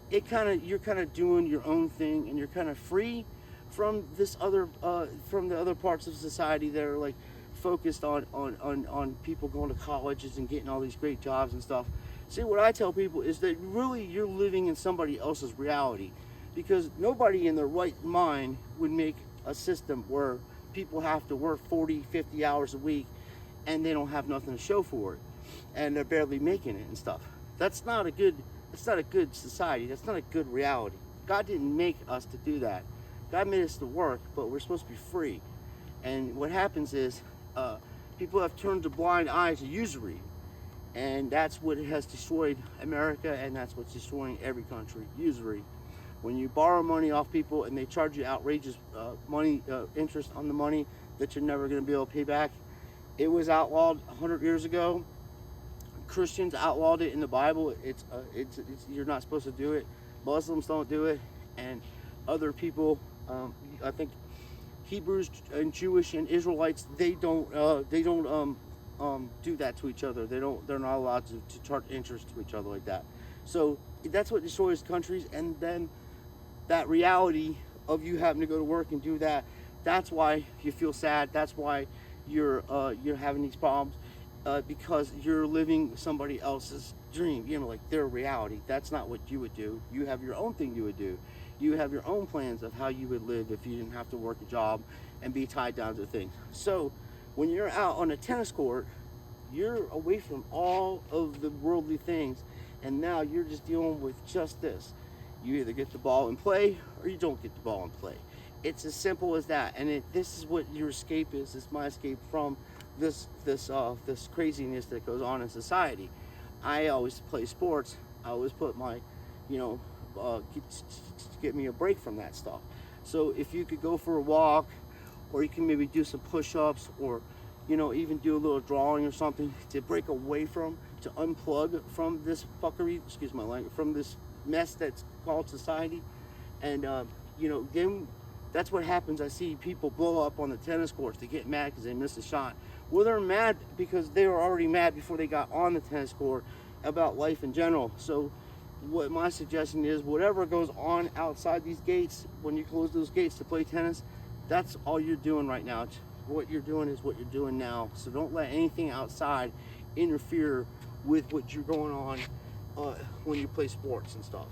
you're kind of doing your own thing, and you're kind of free from this other from the other parts of society that are like focused on people going to colleges and getting all these great jobs and stuff. See, what I tell people is that really you're living in somebody else's reality, because nobody in their right mind would make a system where people have to work 40, 50 hours a week and they don't have nothing to show for it, and they're barely making it and stuff. That's not a good society. That's not a good reality. God didn't make us to do that. God made us to work, but we're supposed to be free. And what happens is people have turned a blind eye to usury, and that's what has destroyed America, and that's what's destroying every country. Usury. When you borrow money off people and they charge you outrageous interest on the money that you're never going to be able to pay back. It was outlawed 100 years ago. Christians outlawed it in the Bible. It's you're not supposed to do it. Muslims don't do it, and other people, I think Hebrews and Jewish and Israelites, they don't do that to each other. They're not allowed to charge interest to each other like that. So that's what destroys countries. And then that reality of you having to go to work and do that, that's why you feel sad. That's why you're having these problems, because you're living somebody else's dream, like their reality. That's not what you would do. You have your own thing you would do. You have your own plans of how you would live if you didn't have to work a job and be tied down to things. So when you're out on a tennis court, you're away from all of the worldly things, and now you're just dealing with just this. You either get the ball and play, or you don't get the ball and play. It's as simple as that. And this is what your escape is. It's my escape from this craziness that goes on in society. I always play sports. I always put my, get me a break from that stuff. So if you could go for a walk, or you can maybe do some push-ups, or even do a little drawing or something to break away from, to unplug from this fuckery, excuse my language, from this mess that's called society. And then that's what happens. I see people blow up on the tennis courts. They get mad because they missed a shot. Well, they're mad because they were already mad before they got on the tennis court about life in general. So what my suggestion is, whatever goes on outside these gates, when you close those gates to play tennis, that's all you're doing right now. What you're doing is what you're doing now. So don't let anything outside interfere with what you're going on when you play sports and stuff.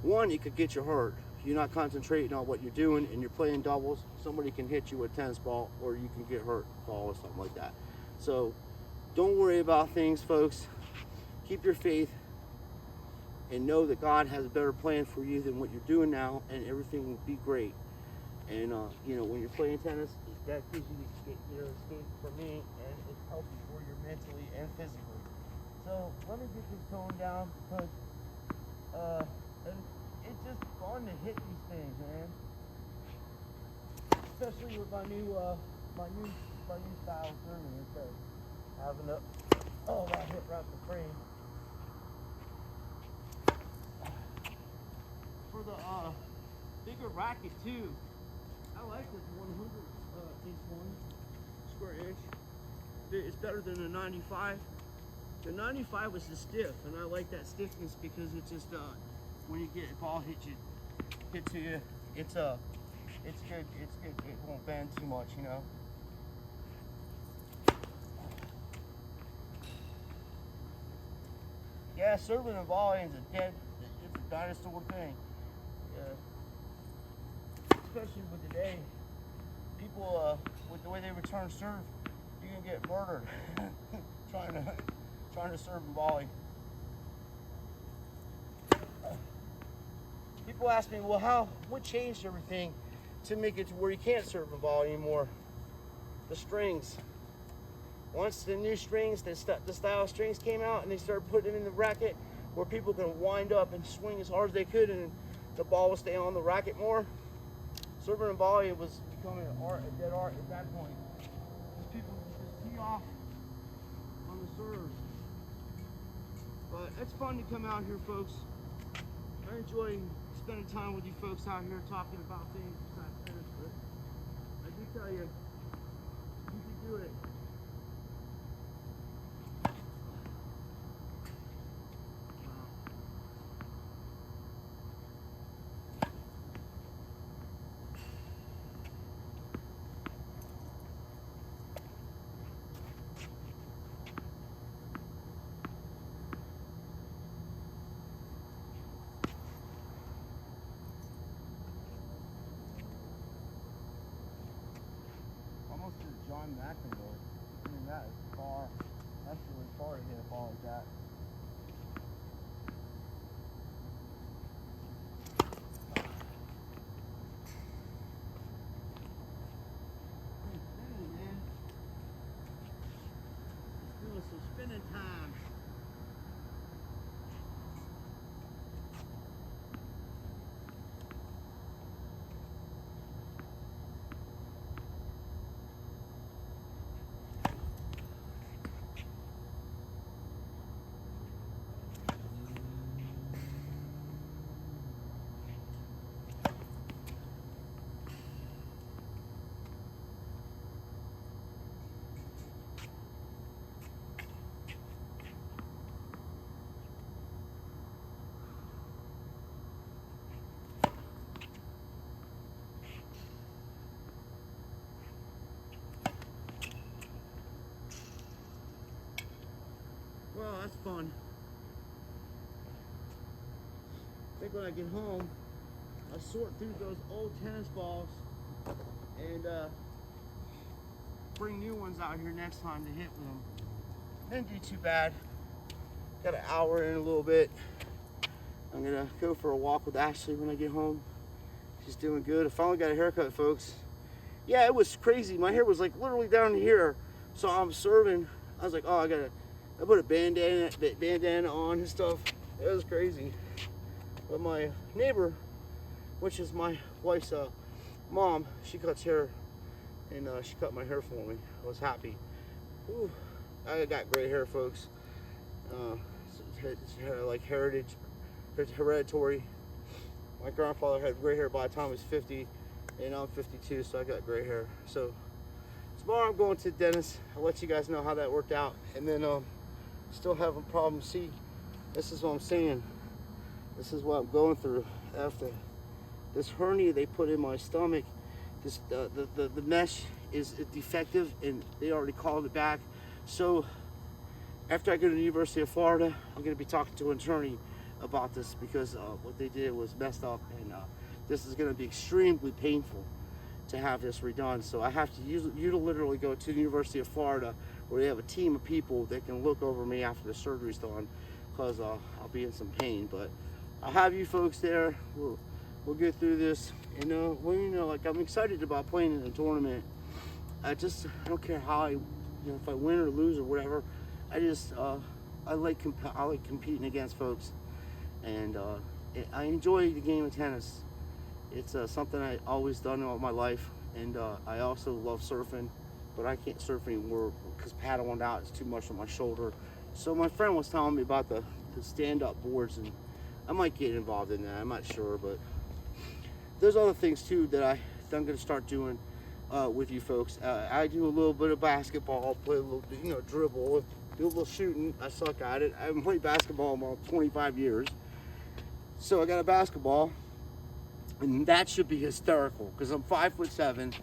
One, it could get you hurt. You're not concentrating on what you're doing, and you're playing doubles. Somebody can hit you with a tennis ball, or you can get hurt, fall or something like that. So don't worry about things, folks. Keep your faith and know that God has a better plan for you than what you're doing now, and everything will be great. And when you're playing tennis, that gives you your escape from me, and it's healthy for you mentally and physically. So let me get this tone down, because and it's just fun to hit these things, man. Especially with my new style of serving, instead of having to that hit right the frame. For the bigger racket too, I like this 100 inch one, square inch. It's better than the 95. The 95 was just stiff, and I like that stiffness because it's just when you get a ball hit to you, it's good. It won't bend too much, Yeah, serving and volleying is it's a dinosaur thing. Especially with today, people with the way they return serve, you can get murdered trying to serve and volley. People ask me, well, what changed everything to make it to where you can't serve and volley anymore? The strings. Once the new strings, the style strings came out, and they started putting them in the racket where people can wind up and swing as hard as they could, and the ball will stay on the racket more. Serving and volley was becoming a dead art at that point. Because people just tee off on the serve. But it's fun to come out here, folks. I enjoy spending time with you folks out here talking about things besides tennis, but I do tell you, you can do it. John McEnroe. I mean, that is far. That's really far to hit a ball like that. Doing some spinning time. Well, that's fun. I think when I get home, I'll sort through those old tennis balls and bring new ones out here next time to hit with them. Didn't do too bad. Got an hour in a little bit. I'm gonna go for a walk with Ashley when I get home. She's doing good. I finally got a haircut, folks. Yeah, it was crazy. My hair was like literally down here. So I'm serving. I was like, oh, I put a bandana on and stuff. It was crazy. But my neighbor, which is my wife's mom, she cuts hair, and she cut my hair for me. I was happy. Ooh, I got gray hair, folks. It's like heritage, it's hereditary. My grandfather had gray hair by the time he was 50, and I'm 52, so I got gray hair. So tomorrow I'm going to the dentist. I'll let you guys know how that worked out, and then still having problems. See, this is what I'm saying. This is what I'm going through after this hernia they put in my stomach. This the mesh is defective, and they already called it back. So after I go to the University of Florida, I'm going to be talking to an attorney about this, because what they did was messed up, and this is going to be extremely painful to have this redone. So I have to literally go to the University of Florida, where they have a team of people that can look over me after the surgery's done, because I'll be in some pain. But I'll have you folks there. We'll get through this. And well, you know, like, I'm excited about playing in a tournament. I don't care how if I win or lose or whatever. I like competing against folks, and I enjoy the game of tennis. It's something I always done all my life, and I also love surfing, but I can't surf anymore because paddling out is too much on my shoulder. So my friend was telling me about the stand-up boards, and I might get involved in that. I'm not sure, but there's other things too that I'm going to start doing with you folks. I do a little bit of basketball, play a little, dribble, do a little shooting. I suck at it. I haven't played basketball in about 25 years. So I got a basketball, and that should be hysterical because I'm 5'7"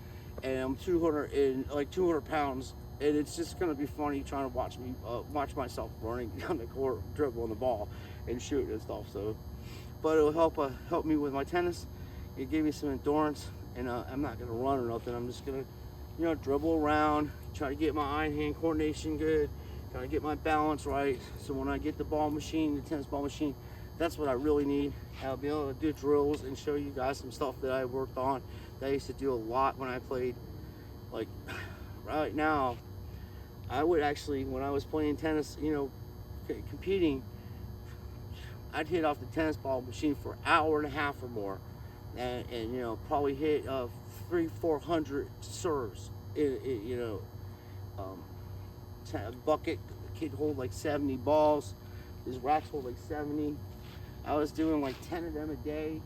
and I'm 200 pounds, and it's just gonna be funny trying to watch myself running down the court, dribbling the ball, and shooting and stuff. So, but it'll help me with my tennis. It gave me some endurance, and I'm not gonna run or nothing. I'm just gonna, dribble around, try to get my eye-hand coordination good, try to get my balance right. So when I get the ball machine, the tennis ball machine, that's what I really need. I'll be able to do drills and show you guys some stuff that I worked on that I used to do a lot when I played. Like right now, I would actually, when I was playing tennis, competing, I'd hit off the tennis ball machine for an hour and a half or more, and probably hit 300-400 serves. A bucket could hold like 70 balls. His racks hold like 70. I was doing like 10 of them a day,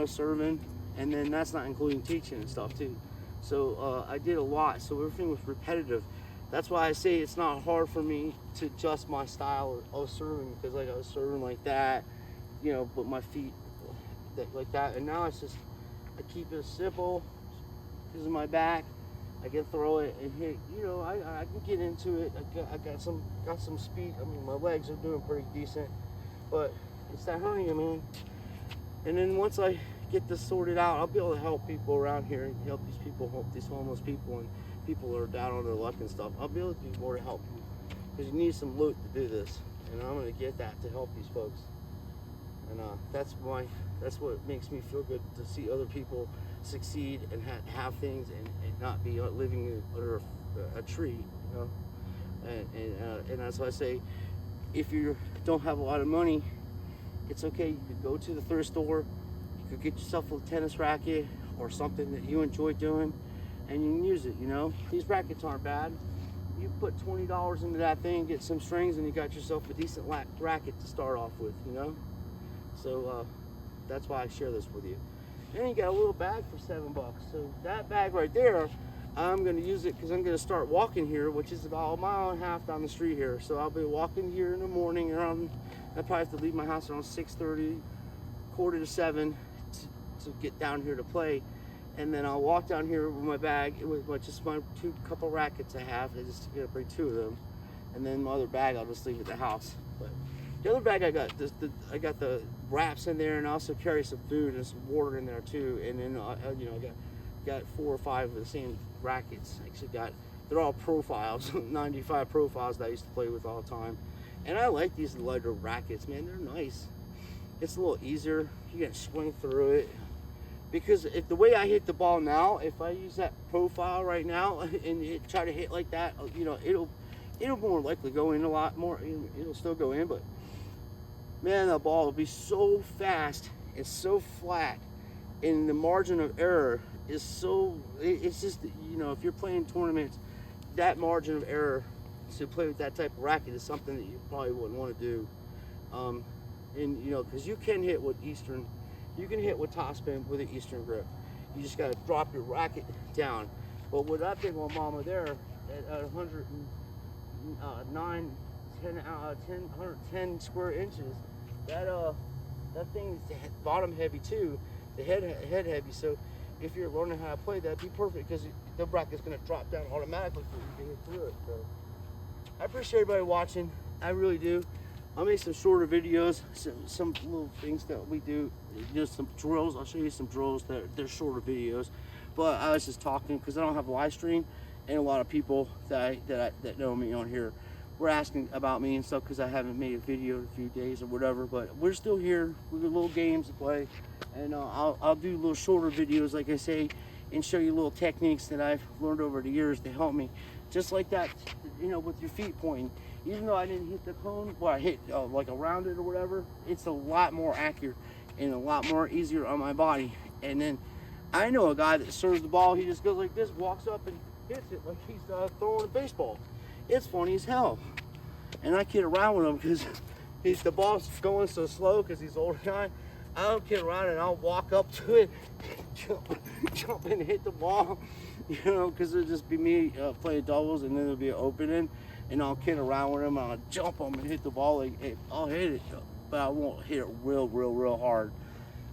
serving, and then that's not including teaching and stuff too. So I did a lot, so everything was repetitive. That's why I say it's not hard for me to adjust my style of serving, because like I was serving like that, but my feet like that, and now it's just, I keep it simple because of my back. I can throw it and hit, I can get into it. I got some speed. I mean, my legs are doing pretty decent, but it's that hernia, man. And then once I get this sorted out, I'll be able to help people around here and help these people, help these homeless people and people that are down on their luck and stuff. I'll be able to do more to help you because you need some loot to do this, and I'm going to get that to help these folks. And that's what makes me feel good, to see other people succeed and have things and not be living under a tree, you know. And that's why I say, if you don't have a lot of money, it's okay. You could go to the thrift store, you could get yourself a tennis racket or something that you enjoy doing, and you can use it, you know. These rackets aren't bad. You put $20 into that thing, get some strings, and you got yourself a decent racket to start off with, you know. So that's why I share this with you. Then you got a little bag for $7. So that bag right there, I'm going to use it because I'm going to start walking here, which is about 1.5 miles down the street here. So I'll be walking here in the morning around, I probably have to leave my house around 6:30, 6:45 to get down here to play. And then I'll walk down here with my bag, with just my couple rackets I have. I just got to bring 2 of them. And then my other bag I'll just leave at the house. But the other bag I got, I got the wraps in there, and I also carry some food and some water in there too. And then you know, I got 4 or 5 of the same rackets. Actually they're all profiles, 95 profiles that I used to play with all the time. And I like these lighter rackets, man. They're nice. It's a little easier. You can swing through it. Because if the way I hit the ball now, if I use that profile right now and try to hit like that, you know, it'll more likely go in a lot more. It'll still go in, but man, the ball will be so fast and so flat, and the margin of error is so, it's just, you know, if you're playing tournaments, that margin of error to play with that type of racket is something that you probably wouldn't want to do. And you know, because you can hit with Eastern, you can hit with topspin with an Eastern grip. You just got to drop your racket down. But with that big old mama there at 110 square inches, that thing is bottom heavy too, the head heavy. So if you're learning how to play, that'd be perfect because the bracket's going to drop down automatically for you to hit through it. So I appreciate everybody watching. I really do. I'll make some shorter videos, some little things that we do, just some drills. I'll show you some drills that they're shorter videos. But I was just talking because I don't have a live stream, and a lot of people that know me on here were asking about me and stuff because I haven't made a video in a few days or whatever. But we're still here. We got little games to play, and I'll do little shorter videos, like I say, and show you little techniques that I've learned over the years to help me, just like that, you know, with your feet pointing. Even though I didn't hit the cone, well, I hit like around it or whatever, it's a lot more accurate and a lot more easier on my body. And then I know a guy that serves the ball, he just goes like this, walks up and hits it like he's throwing a baseball. It's funny as hell. And I kid around with him because the ball's going so slow because he's an older guy. I don't kid around and I'll walk up to it, jump and hit the ball, you know, because it'll just be me playing doubles, and then there'll be an opening. And I'll kid around with him, and I'll jump him and hit the ball. Like, I'll hit it, but I won't hit it real hard.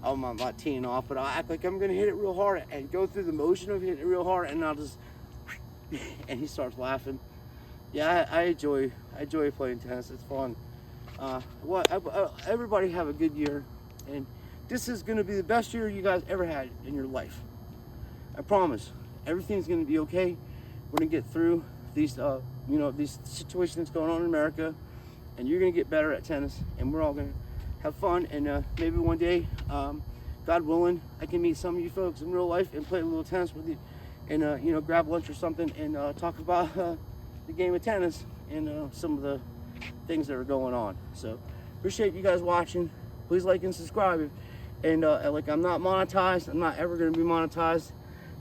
I'm not teeing off, but I'll act like I'm gonna hit it real hard and go through the motion of hitting it real hard, and I'll just, and he starts laughing. Yeah, I enjoy playing tennis. It's fun. Everybody have a good year, and this is gonna be the best year you guys ever had in your life. I promise. Everything's gonna be okay. We're gonna get through these you know, these situations that's going on in America, and you're gonna get better at tennis, and we're all gonna have fun, and maybe one day, God willing, I can meet some of you folks in real life and play a little tennis with you, and you know, grab lunch or something and talk about the game of tennis and some of the things that are going on. So appreciate you guys watching. Please like and subscribe. And like, I'm not monetized. I'm not ever gonna be monetized.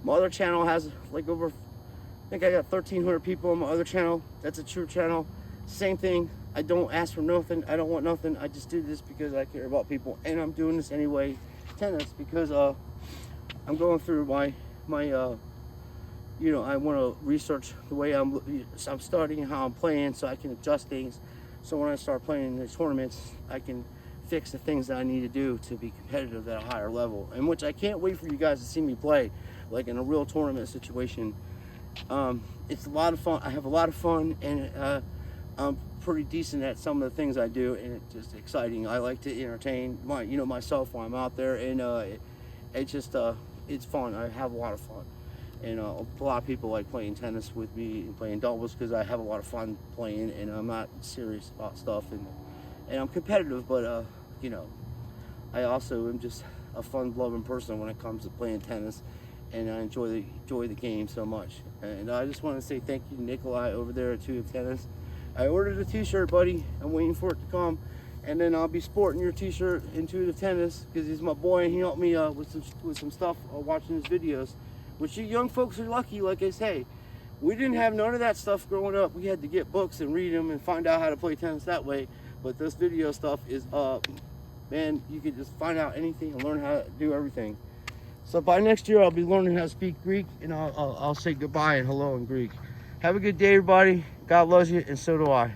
My other channel has like over, I think I got 1,300 people on my other channel. That's a true channel. Same thing. I don't ask for nothing. I don't want nothing. I just do this because I care about people, and I'm doing this anyway, tennis, because I'm going through my you know, I want to research the way I'm studying how I'm playing, so I can adjust things. So when I start playing in the tournaments, I can fix the things that I need to do to be competitive at a higher level. And which I can't wait for you guys to see me play, like in a real tournament situation. It's a lot of fun. I have a lot of fun, and I'm pretty decent at some of the things I do, and it's just exciting. I like to entertain myself while I'm out there, and it's just it's fun. I have a lot of fun, and a lot of people like playing tennis with me and playing doubles because I have a lot of fun playing, and I'm not serious about stuff, and I'm competitive, but you know, I also am just a fun-loving person when it comes to playing tennis, and I enjoy the game so much. And I just want to say thank you to Nikolai over there at Intuitive Tennis. I ordered a t-shirt, buddy. I'm waiting for it to come, and then I'll be sporting your t-shirt, Intuitive Tennis, because he's my boy and he helped me with some stuff watching his videos. Which you young folks are lucky, like I say. We didn't have none of that stuff growing up. We had to get books and read them and find out how to play tennis that way. But this video stuff is man, you can just find out anything and learn how to do everything. So by next year, I'll be learning how to speak Greek, and I'll say goodbye and hello in Greek. Have a good day, everybody. God loves you, and so do I.